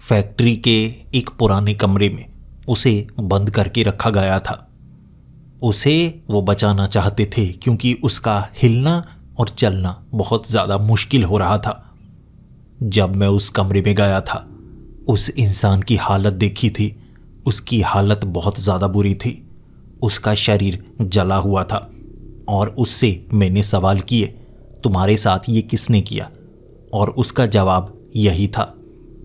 फैक्ट्री के एक पुराने कमरे में उसे बंद करके रखा गया था। उसे वो बचाना चाहते थे क्योंकि उसका हिलना और चलना बहुत ज़्यादा मुश्किल हो रहा था। जब मैं उस कमरे में गया था, उस इंसान की हालत देखी थी, उसकी हालत बहुत ज़्यादा बुरी थी। उसका शरीर जला हुआ था और उससे मैंने सवाल किए, तुम्हारे साथ ये किसने किया? और उसका जवाब यही था,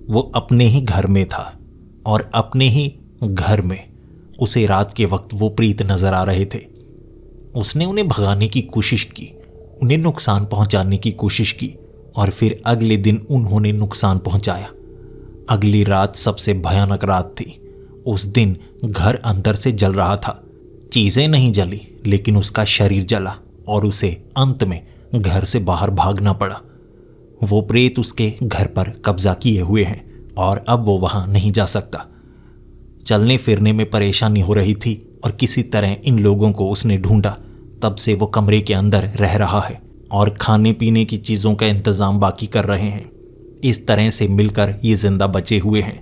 वो अपने ही घर में था और अपने ही घर में उसे रात के वक्त वो प्रेत नजर आ रहे थे। उसने उन्हें भगाने की कोशिश की, उन्हें नुकसान पहुंचाने की कोशिश की और फिर अगले दिन उन्होंने नुकसान पहुंचाया। अगली रात सबसे भयानक रात थी। उस दिन घर अंदर से जल रहा था। चीजें नहीं जली लेकिन उसका शरीर जला और उसे अंत में घर से बाहर भागना पड़ा। वो प्रेत उसके घर पर कब्जा किए हुए हैं और अब वो वहां नहीं जा सकता। चलने फिरने में परेशानी हो रही थी और किसी तरह इन लोगों को उसने ढूंढा। तब से वो कमरे के अंदर रह रहा है और खाने पीने की चीज़ों का इंतज़ाम बाकी कर रहे हैं। इस तरह से मिलकर ये जिंदा बचे हुए हैं।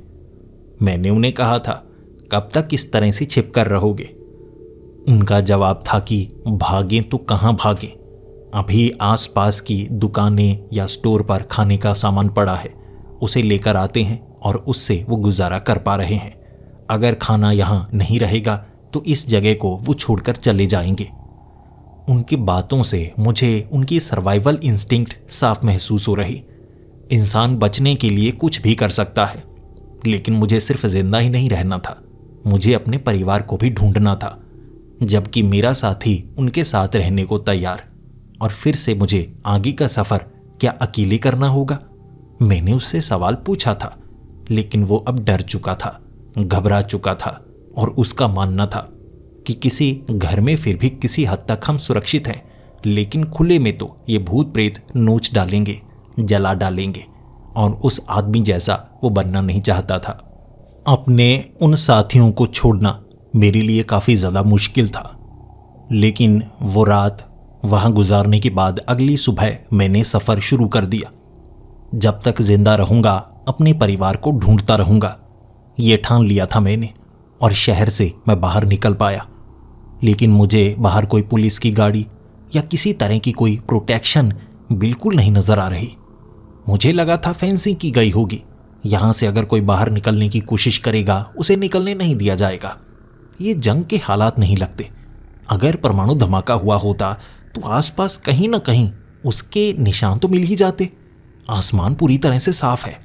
मैंने उन्हें कहा था, कब तक इस तरह से छिप कर रहोगे? उनका जवाब था कि भागें तो कहाँ भागें, अभी आसपास की दुकानें या स्टोर पर खाने का सामान पड़ा है, उसे लेकर आते हैं और उससे वो गुजारा कर पा रहे हैं। अगर खाना यहाँ नहीं रहेगा तो इस जगह को वो छोड़कर चले जाएंगे। उनकी बातों से मुझे उनकी सर्वाइवल इंस्टिंक्ट साफ महसूस हो रही। इंसान बचने के लिए कुछ भी कर सकता है, लेकिन मुझे सिर्फ जिंदा ही नहीं रहना था, मुझे अपने परिवार को भी ढूंढना था, जबकि मेरा साथी उनके साथ रहने को तैयार। और फिर से मुझे आगे का सफ़र क्या अकेले करना होगा? मैंने उससे सवाल पूछा था, लेकिन वो अब डर चुका था, घबरा चुका था और उसका मानना था कि किसी घर में फिर भी किसी हद तक हम सुरक्षित हैं, लेकिन खुले में तो ये भूत प्रेत नोच डालेंगे, जला डालेंगे और उस आदमी जैसा वो बनना नहीं चाहता था। अपने उन साथियों को छोड़ना मेरे लिए काफ़ी ज़्यादा मुश्किल था, लेकिन वो रात वहाँ गुजारने के बाद अगली सुबह मैंने सफ़र शुरू कर दिया। जब तक जिंदा रहूँगा अपने परिवार को ढूंढता रहूँगा, ये ठान लिया था मैंने। और शहर से मैं बाहर निकल पाया, लेकिन मुझे बाहर कोई पुलिस की गाड़ी या किसी तरह की कोई प्रोटेक्शन बिल्कुल नहीं नज़र आ रही। मुझे लगा था फेंसिंग की गई होगी, यहाँ से अगर कोई बाहर निकलने की कोशिश करेगा उसे निकलने नहीं दिया जाएगा। ये जंग के हालात नहीं लगते। अगर परमाणु धमाका हुआ होता तो आसपास कहीं ना कहीं उसके निशान तो मिल ही जाते। आसमान पूरी तरह से साफ है,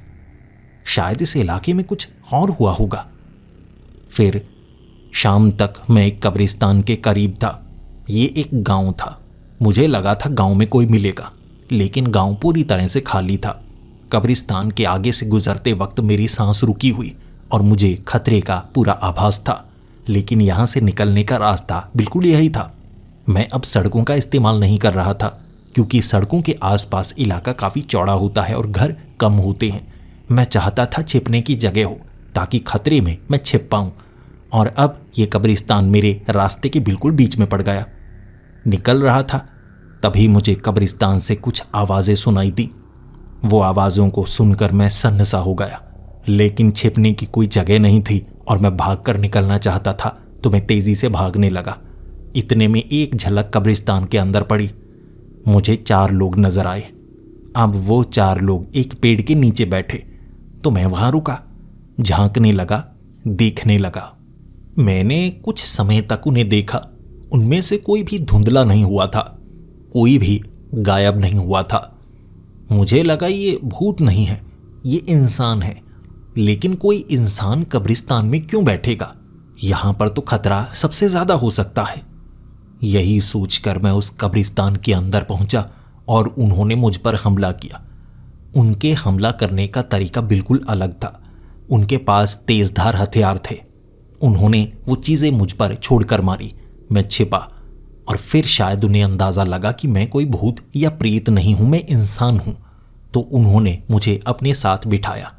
शायद इस इलाके में कुछ और हुआ होगा। फिर शाम तक मैं एक कब्रिस्तान के करीब था। ये एक गांव था। मुझे लगा था गांव में कोई मिलेगा, लेकिन गांव पूरी तरह से खाली था। कब्रिस्तान के आगे से गुजरते वक्त मेरी सांस रुकी हुई और मुझे खतरे का पूरा आभास था, लेकिन यहाँ से निकलने का रास्ता बिल्कुल यही था। मैं अब सड़कों का इस्तेमाल नहीं कर रहा था, क्योंकि सड़कों के आसपास इलाका काफ़ी चौड़ा होता है और घर कम होते हैं। मैं चाहता था छिपने की जगह हो ताकि खतरे में मैं छिप पाऊँ, और अब ये कब्रिस्तान मेरे रास्ते के बिल्कुल बीच में पड़ गया। निकल रहा था तभी मुझे कब्रिस्तान से कुछ आवाज़ें सुनाई दी। वो आवाज़ों को सुनकर मैं सन्न सा हो गया, लेकिन छिपने की कोई जगह नहीं थी और मैं भागकर निकलना चाहता था, तो मैं तेज़ी से भागने लगा। इतने में एक झलक कब्रिस्तान के अंदर पड़ी। मुझे 4 लोग नजर आए। अब वो 4 लोग एक पेड़ के नीचे बैठे, तो मैं वहां रुका, झांकने लगा, देखने लगा। मैंने कुछ समय तक उन्हें देखा। उनमें से कोई भी धुंधला नहीं हुआ था, कोई भी गायब नहीं हुआ था। मुझे लगा ये भूत नहीं है, ये इंसान है। लेकिन कोई इंसान कब्रिस्तान में क्यों बैठेगा? यहां पर तो खतरा सबसे ज्यादा हो सकता है। यही सोचकर मैं उस कब्रिस्तान के अंदर पहुंचा और उन्होंने मुझ पर हमला किया। उनके हमला करने का तरीका बिल्कुल अलग था। उनके पास तेजधार हथियार थे। उन्होंने वो चीज़ें मुझ पर छोड़कर मारी। मैं छिपा और फिर शायद उन्हें अंदाज़ा लगा कि मैं कोई भूत या प्रेत नहीं हूं, मैं इंसान हूं, तो उन्होंने मुझे अपने साथ बिठाया।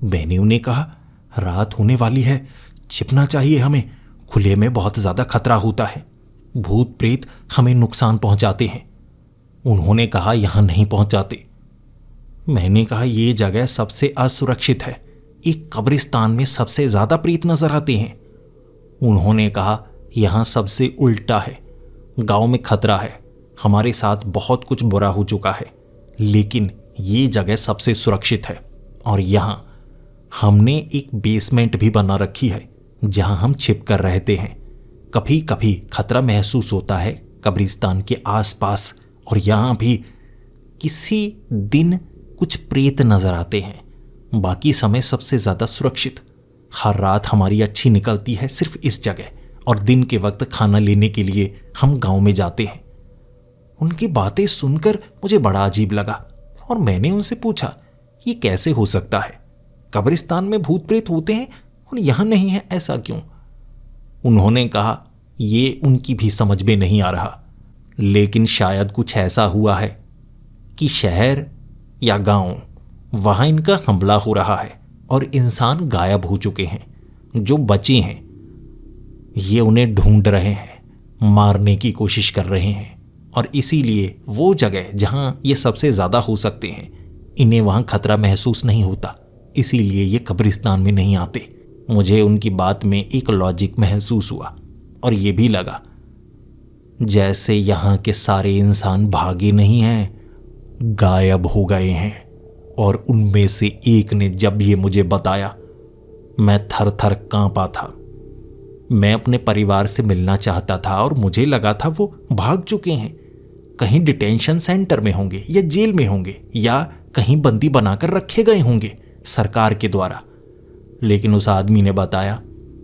मैंने उन्हें कहा, रात होने वाली है, छिपना चाहिए हमें, खुले में बहुत ज़्यादा खतरा होता है, भूत प्रेत हमें नुकसान पहुंचाते हैं। उन्होंने कहा, यहां नहीं पहुंचाते। मैंने कहा, यह जगह सबसे असुरक्षित है, एक कब्रिस्तान में सबसे ज़्यादा प्रेत नजर आते हैं। उन्होंने कहा, यहां सबसे उल्टा है, गांव में खतरा है, हमारे साथ बहुत कुछ बुरा हो चुका है, लेकिन ये जगह सबसे सुरक्षित है और यहाँ हमने एक बेसमेंट भी बना रखी है जहां हम छिप कर रहते हैं। कभी कभी खतरा महसूस होता है कब्रिस्तान के आसपास, और यहां भी किसी दिन कुछ प्रेत नजर आते हैं। बाकी समय सबसे ज्यादा सुरक्षित। हर रात हमारी अच्छी निकलती है सिर्फ इस जगह, और दिन के वक्त खाना लेने के लिए हम गांव में जाते हैं। उनकी बातें सुनकर मुझे बड़ा अजीब लगा और मैंने उनसे पूछा, ये कैसे हो सकता है? कब्रिस्तान में भूत प्रेत होते हैं और यहां नहीं है, ऐसा क्यों? उन्होंने कहा, ये उनकी भी समझ में नहीं आ रहा, लेकिन शायद कुछ ऐसा हुआ है कि शहर या गांव, वहां इनका हमला हो रहा है और इंसान गायब हो चुके हैं। जो बचे हैं ये उन्हें ढूंढ रहे हैं, मारने की कोशिश कर रहे हैं, और इसीलिए वो जगह जहां ये सबसे ज्यादा हो सकते हैं, इन्हें वहां खतरा महसूस नहीं होता, इसीलिए ये कब्रिस्तान में नहीं आते। मुझे उनकी बात में एक लॉजिक महसूस हुआ और ये भी लगा जैसे यहां के सारे इंसान भागे नहीं हैं, गायब हो गए हैं। और उनमें से एक ने जब ये मुझे बताया, मैं थर थर कांपा था। मैं अपने परिवार से मिलना चाहता था और मुझे लगा था वो भाग चुके हैं, कहीं डिटेंशन सेंटर में होंगे या जेल में होंगे या कहीं बंदी बनाकर रखे गए होंगे सरकार के द्वारा। लेकिन उस आदमी ने बताया,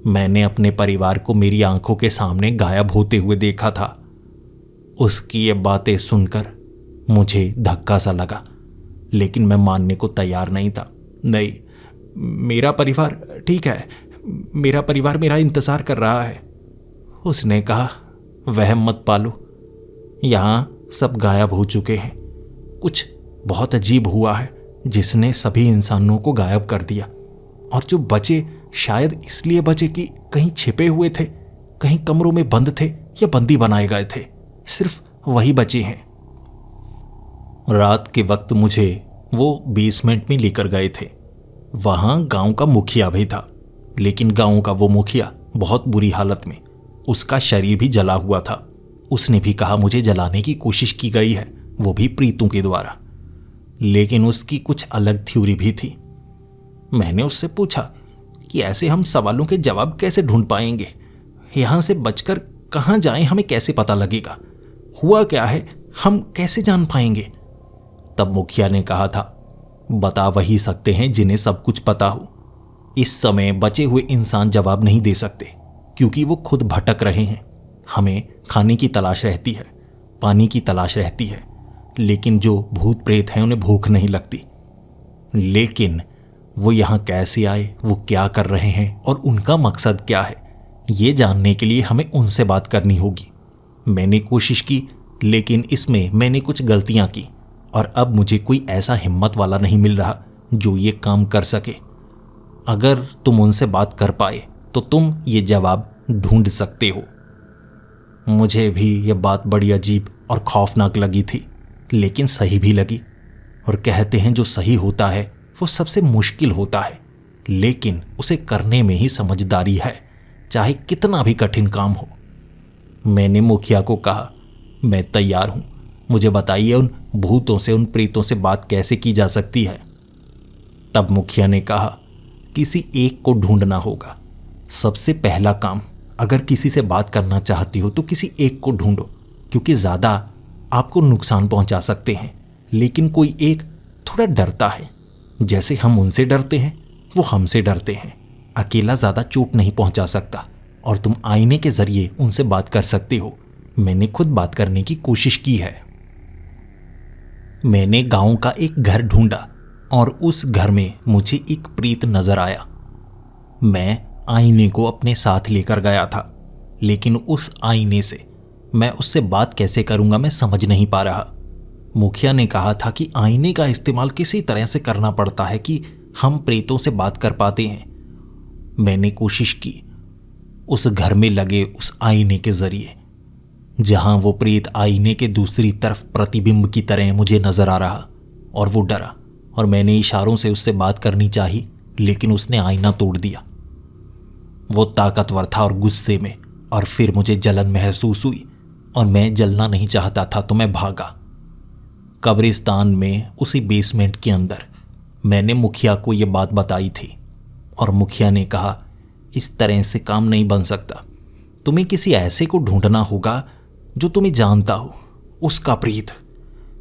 मैंने अपने परिवार को मेरी आंखों के सामने गायब होते हुए देखा था। उसकी ये बातें सुनकर मुझे धक्का सा लगा, लेकिन मैं मानने को तैयार नहीं था। नहीं, मेरा परिवार ठीक है, मेरा परिवार मेरा इंतजार कर रहा है। उसने कहा, वहम मत पालो, यहां सब गायब हो चुके हैं। कुछ बहुत अजीब हुआ है जिसने सभी इंसानों को गायब कर दिया, और जो बचे शायद इसलिए बचे कि कहीं छिपे हुए थे, कहीं कमरों में बंद थे या बंदी बनाए गए थे। सिर्फ वही बचे हैं। रात के वक्त मुझे वो बेसमेंट में लेकर गए थे। वहां गांव का मुखिया भी था, लेकिन गांव का वो मुखिया बहुत बुरी हालत में, उसका शरीर भी जला हुआ था। उसने भी कहा मुझे जलाने की कोशिश की गई है, वो भी प्रीतों के द्वारा, लेकिन उसकी कुछ अलग थ्योरी भी थी। मैंने उससे पूछा कि ऐसे हम सवालों के जवाब कैसे ढूंढ पाएंगे? यहां से बचकर कहां जाएं, हमें कैसे पता लगेगा? हुआ क्या है, हम कैसे जान पाएंगे? तब मुखिया ने कहा था, बता वही सकते हैं जिन्हें सब कुछ पता हो। इस समय बचे हुए इंसान जवाब नहीं दे सकते, क्योंकि वो खुद भटक रहे हैं। हमें खाने की तलाश रहती है, पानी की तलाश रहती है, लेकिन जो भूत प्रेत हैं उन्हें भूख नहीं लगती। लेकिन वो यहाँ कैसे आए, वो क्या कर रहे हैं और उनका मकसद क्या है, ये जानने के लिए हमें उनसे बात करनी होगी। मैंने कोशिश की, लेकिन इसमें मैंने कुछ गलतियां की, और अब मुझे कोई ऐसा हिम्मत वाला नहीं मिल रहा जो ये काम कर सके। अगर तुम उनसे बात कर पाए तो तुम ये जवाब ढूंढ सकते हो। मुझे भी यह बात बड़ी अजीब और खौफनाक लगी थी, लेकिन सही भी लगी। और कहते हैं जो सही होता है वो सबसे मुश्किल होता है, लेकिन उसे करने में ही समझदारी है, चाहे कितना भी कठिन काम हो। मैंने मुखिया को कहा, मैं तैयार हूं, मुझे बताइए उन भूतों से, उन प्रेतों से बात कैसे की जा सकती है। तब मुखिया ने कहा, किसी एक को ढूंढना होगा। सबसे पहला काम, अगर किसी से बात करना चाहती हो तो किसी एक को ढूंढो, क्योंकि ज़्यादा आपको नुकसान पहुंचा सकते हैं, लेकिन कोई एक थोड़ा डरता है। जैसे हम उनसे डरते हैं वो हमसे डरते हैं। अकेला ज़्यादा चोट नहीं पहुंचा सकता, और तुम आईने के जरिए उनसे बात कर सकते हो। मैंने खुद बात करने की कोशिश की है। मैंने गांव का एक घर ढूंढा और उस घर में मुझे एक प्रेत नजर आया। मैं आईने को अपने साथ लेकर गया था, लेकिन उस आईने से मैं उससे बात कैसे करूंगा मैं समझ नहीं पा रहा। मुखिया ने कहा था कि आईने का इस्तेमाल किसी तरह से करना पड़ता है कि हम प्रेतों से बात कर पाते हैं। मैंने कोशिश की उस घर में लगे उस आईने के जरिए, जहां वो प्रेत आईने के दूसरी तरफ प्रतिबिंब की तरह मुझे नजर आ रहा, और वो डरा और मैंने इशारों से उससे बात करनी चाही, लेकिन उसने आईना तोड़ दिया। वो ताकतवर था और गुस्से में, और फिर मुझे जलन महसूस हुई और मैं जलना नहीं चाहता था तो मैं भागा। कब्रिस्तान में उसी बेसमेंट के अंदर मैंने मुखिया को ये बात बताई थी, और मुखिया ने कहा इस तरह से काम नहीं बन सकता। तुम्हें किसी ऐसे को ढूंढना होगा जो तुम्हें जानता हो, उसका प्रेत।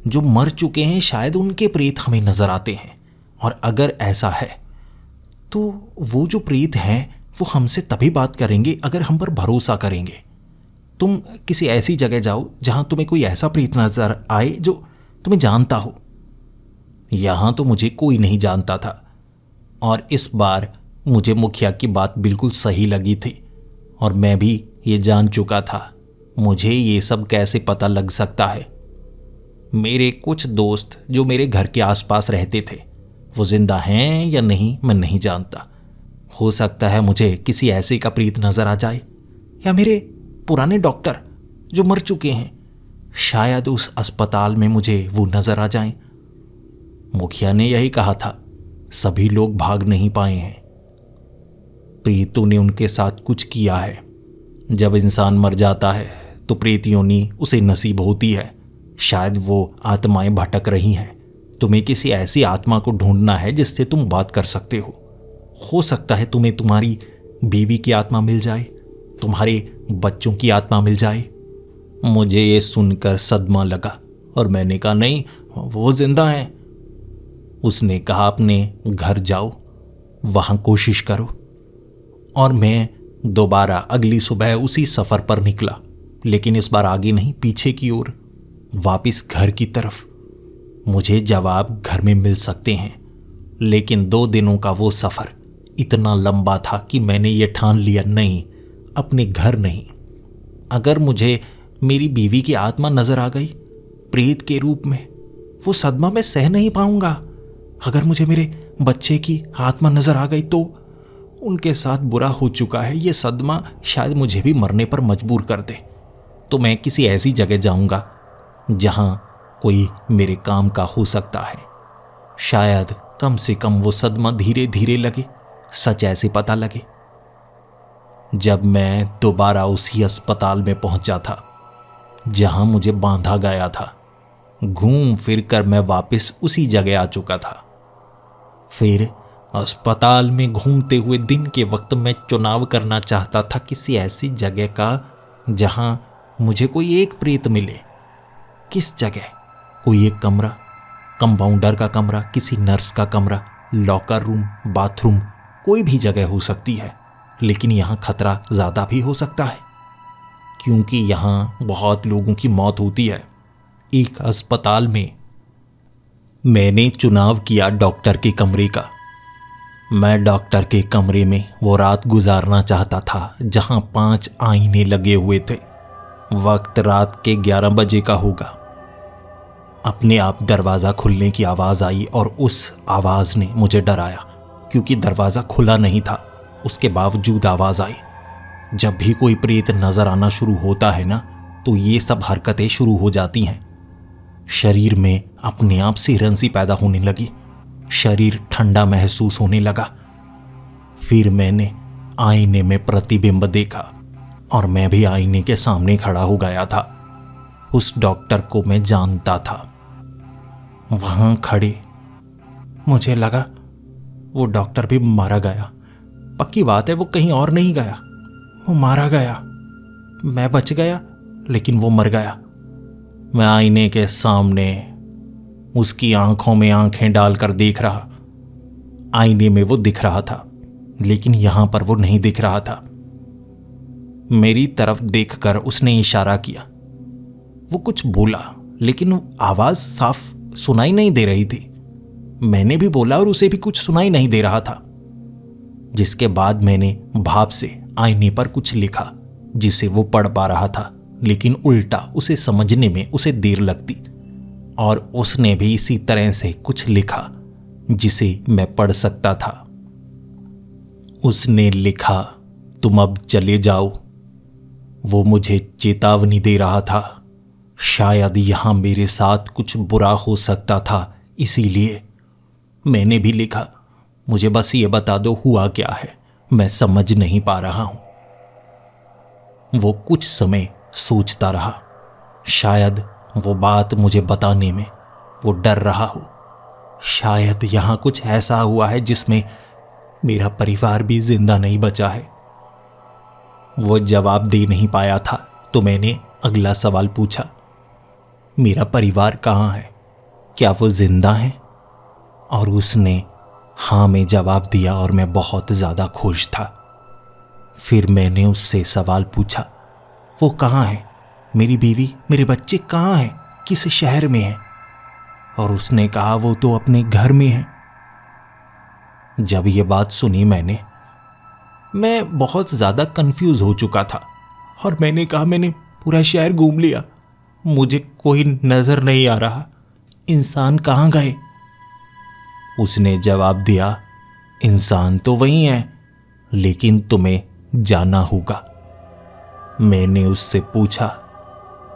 जो मर चुके हैं शायद उनके प्रेत हमें नजर आते हैं, और अगर ऐसा है तो वो जो प्रेत हैं वो हमसे तभी बात करेंगे अगर हम पर भरोसा करेंगे। तुम किसी ऐसी जगह जाओ जहां तुम्हें कोई ऐसा प्रेत नजर आए जो तुम्हें जानता हो। यहां तो मुझे कोई नहीं जानता था, और इस बार मुझे मुखिया की बात बिल्कुल सही लगी थी, और मैं भी ये जान चुका था। मुझे ये सब कैसे पता लग सकता है? मेरे कुछ दोस्त जो मेरे घर के आसपास रहते थे, वो जिंदा हैं या नहीं मैं नहीं जानता। हो सकता है मुझे किसी ऐसे का प्रेत नजर आ जाए, या मेरे पुराने डॉक्टर जो मर चुके हैं, शायद उस अस्पताल में मुझे वो नजर आ जाएं। मुखिया ने यही कहा था, सभी लोग भाग नहीं पाए हैं, प्रेतों ने उनके साथ कुछ किया है। जब इंसान मर जाता है तो प्रेत योनि उसे नसीब होती है। शायद वो आत्माएं भटक रही हैं। तुम्हें किसी ऐसी आत्मा को ढूंढना है जिससे तुम बात कर सकते हो सकता है तुम्हें तुम्हारी बीवी की आत्मा मिल जाए, तुम्हारे बच्चों की आत्मा मिल जाए। मुझे ये सुनकर सदमा लगा और मैंने कहा, नहीं, वो जिंदा हैं। उसने कहा, अपने घर जाओ, वहां कोशिश करो। और मैं दोबारा अगली सुबह उसी सफर पर निकला, लेकिन इस बार आगे नहीं, पीछे की ओर, वापस घर की तरफ। मुझे जवाब घर में मिल सकते हैं, लेकिन 2 दिनों का वो सफर इतना लंबा था कि मैंने ये ठान लिया, नहीं, अपने घर नहीं। अगर मुझे मेरी बीवी की आत्मा नजर आ गई प्रेत के रूप में, वो सदमा मैं सह नहीं पाऊंगा। अगर मुझे मेरे बच्चे की आत्मा नजर आ गई तो उनके साथ बुरा हो चुका है। ये सदमा शायद मुझे भी मरने पर मजबूर कर दे। तो मैं किसी ऐसी जगह जाऊंगा जहां कोई मेरे काम का हो सकता है। शायद कम से कम वो सदमा धीरे धीरे लगे, सच ऐसे पता लगे। जब मैं दोबारा उसी अस्पताल में पहुंचा था जहां मुझे बांधा गया था, घूम फिर कर मैं वापस उसी जगह आ चुका था। फिर अस्पताल में घूमते हुए दिन के वक्त मैं चुनाव करना चाहता था किसी ऐसी जगह का जहां मुझे कोई एक प्रेत मिले। किस जगह? कोई एक कमरा, कंपाउंडर का कमरा, किसी नर्स का कमरा, लॉकर रूम, बाथरूम, कोई भी जगह हो सकती है। लेकिन यहाँ खतरा ज़्यादा भी हो सकता है, क्योंकि यहाँ बहुत लोगों की मौत होती है। एक अस्पताल में मैंने चुनाव किया डॉक्टर के कमरे का। मैं डॉक्टर के कमरे में वो रात गुजारना चाहता था जहाँ 5 आईने लगे हुए थे। वक्त रात के 11 बजे का होगा। अपने आप दरवाज़ा खुलने की आवाज़ आई और उस आवाज़ ने मुझे डराया, क्योंकि दरवाज़ा खुला नहीं था। उसके बावजूद आवाज़ आई। जब भी कोई प्रेत नज़र आना शुरू होता है ना, तो ये सब हरकतें शुरू हो जाती हैं। शरीर में अपने आप सिहरन सी पैदा होने लगी, शरीर ठंडा महसूस होने लगा। फिर मैंने आईने में प्रतिबिंब देखा और मैं भी आईने के सामने खड़ा हो गया था। उस डॉक्टर को मैं जानता था। वहां खड़े मुझे लगा वो डॉक्टर भी मारा गया। पक्की बात है, वो कहीं और नहीं गया, वो मारा गया। मैं बच गया, लेकिन वो मर गया। मैं आईने के सामने उसकी आंखों में आंखें डालकर देख रहा। आईने में वो दिख रहा था, लेकिन यहां पर वो नहीं दिख रहा था। मेरी तरफ देखकर उसने इशारा किया। वो कुछ बोला, लेकिन आवाज साफ सुनाई नहीं दे रही थी। मैंने भी बोला और उसे भी कुछ सुनाई नहीं दे रहा था। जिसके बाद मैंने भाप से आईने पर कुछ लिखा, जिसे वो पढ़ पा रहा था, लेकिन उल्टा उसे समझने में उसे देर लगती। और उसने भी इसी तरह से कुछ लिखा जिसे मैं पढ़ सकता था। उसने लिखा, तुम अब चले जाओ। वो मुझे चेतावनी दे रहा था। शायद यहां मेरे साथ कुछ बुरा हो सकता था, इसीलिए मैंने भी लिखा, मुझे बस ये बता दो हुआ क्या है, मैं समझ नहीं पा रहा हूं। वो कुछ समय सोचता रहा। शायद वो बात मुझे बताने में वो डर रहा हो। शायद यहां कुछ ऐसा हुआ है जिसमें मेरा परिवार भी जिंदा नहीं बचा है। वो जवाब दे नहीं पाया था तो मैंने अगला सवाल पूछा, मेरा परिवार कहाँ है, क्या वो जिंदा है? और उसने हाँ में जवाब दिया और मैं बहुत ज़्यादा खुश था। फिर मैंने उससे सवाल पूछा, वो कहाँ है, मेरी बीवी मेरे बच्चे कहाँ हैं, किस शहर में हैं? और उसने कहा वो तो अपने घर में है। जब ये बात सुनी मैं बहुत ज़्यादा कंफ्यूज हो चुका था और मैंने कहा मैंने पूरा शहर घूम लिया, मुझे कोई नज़र नहीं आ रहा, इंसान कहाँ गए? उसने जवाब दिया, इंसान तो वही है लेकिन तुम्हें जाना होगा। मैंने उससे पूछा,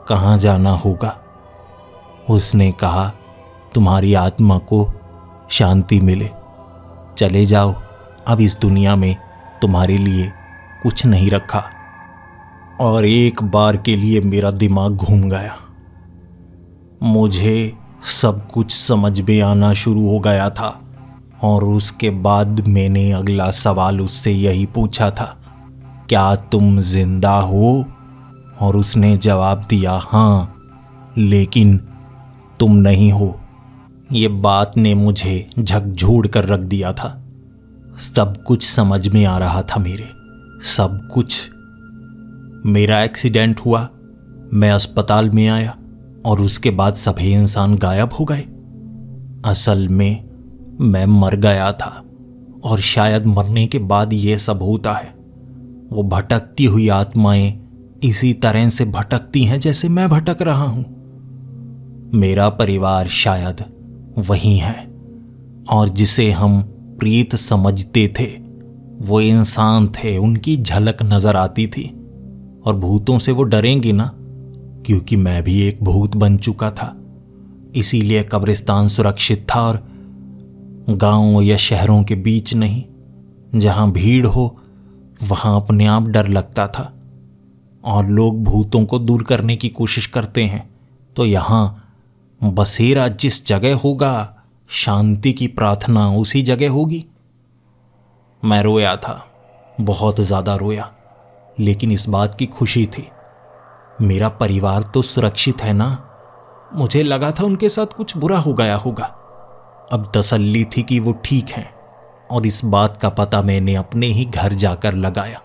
कहाँ जाना होगा? उसने कहा, तुम्हारी आत्मा को शांति मिले, चले जाओ, अब इस दुनिया में तुम्हारे लिए कुछ नहीं रखा। और एक बार के लिए मेरा दिमाग घूम गया, मुझे सब कुछ समझ में आना शुरू हो गया था। और उसके बाद मैंने अगला सवाल उससे यही पूछा था, क्या तुम जिंदा हो? और उसने जवाब दिया, हाँ लेकिन तुम नहीं हो। ये बात ने मुझे झकझोर कर रख दिया था। सब कुछ समझ में आ रहा था मेरे, सब कुछ। मेरा एक्सीडेंट हुआ, मैं अस्पताल में आया और उसके बाद सभी इंसान गायब हो गए। असल में मैं मर गया था और शायद मरने के बाद ये सब होता है। वो भटकती हुई आत्माएं इसी तरह से भटकती हैं जैसे मैं भटक रहा हूं। मेरा परिवार शायद वही है और जिसे हम प्रीत समझते थे वो इंसान थे, उनकी झलक नजर आती थी। और भूतों से वो डरेंगे ना, क्योंकि मैं भी एक भूत बन चुका था। इसीलिए कब्रिस्तान सुरक्षित था और गांव या शहरों के बीच नहीं, जहां भीड़ हो वहां अपने आप डर लगता था। और लोग भूतों को दूर करने की कोशिश करते हैं, तो यहां बसेरा जिस जगह होगा, शांति की प्रार्थना उसी जगह होगी। मैं रोया था, बहुत ज़्यादा रोया, लेकिन इस बात की खुशी थी मेरा परिवार तो सुरक्षित है ना। मुझे लगा था उनके साथ कुछ बुरा हो गया होगा। अब तसल्ली थी कि वो ठीक हैं और इस बात का पता मैंने अपने ही घर जाकर लगाया।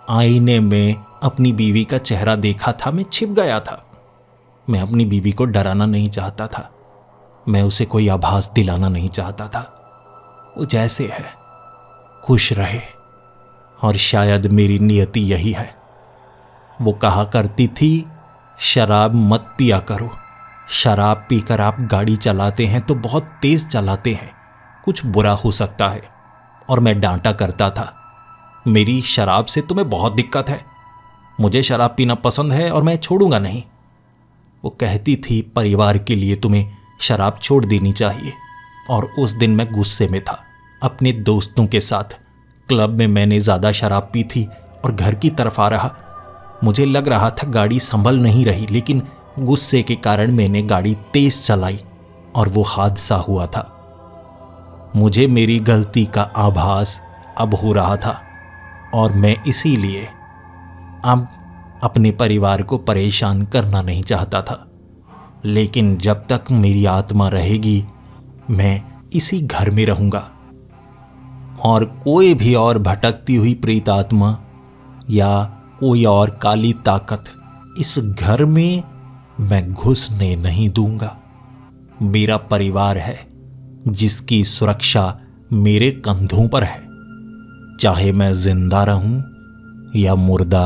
आईने में अपनी बीवी का चेहरा देखा था, मैं छिप गया था। मैं अपनी बीवी को डराना नहीं चाहता था, मैं उसे कोई आभास दिलाना नहीं चाहता था। वो जैसे है खुश रहे, और शायद मेरी नियति यही है। वो कहा करती थी, शराब मत पिया करो, शराब पीकर आप गाड़ी चलाते हैं तो बहुत तेज चलाते हैं, कुछ बुरा हो सकता है। और मैं डांटा करता था, मेरी शराब से तुम्हें बहुत दिक्कत है, मुझे शराब पीना पसंद है और मैं छोड़ूंगा नहीं। वो कहती थी, परिवार के लिए तुम्हें शराब छोड़ देनी चाहिए। और उस दिन मैं गुस्से में था। अपने दोस्तों के साथ क्लब में मैंने ज़्यादा शराब पी थी और घर की तरफ आ रहा। मुझे लग रहा था गाड़ी संभल नहीं रही, लेकिन गुस्से के कारण मैंने गाड़ी तेज चलाई और वो हादसा हुआ था। मुझे मेरी गलती का आभास अब हो रहा था और मैं इसीलिए अब अपने परिवार को परेशान करना नहीं चाहता था। लेकिन जब तक मेरी आत्मा रहेगी मैं इसी घर में रहूंगा और कोई भी और भटकती हुई प्रेत आत्मा या कोई और काली ताकत इस घर में मैं घुसने नहीं दूंगा। मेरा परिवार है जिसकी सुरक्षा मेरे कंधों पर है, चाहे मैं जिंदा रहूं या मुर्दा।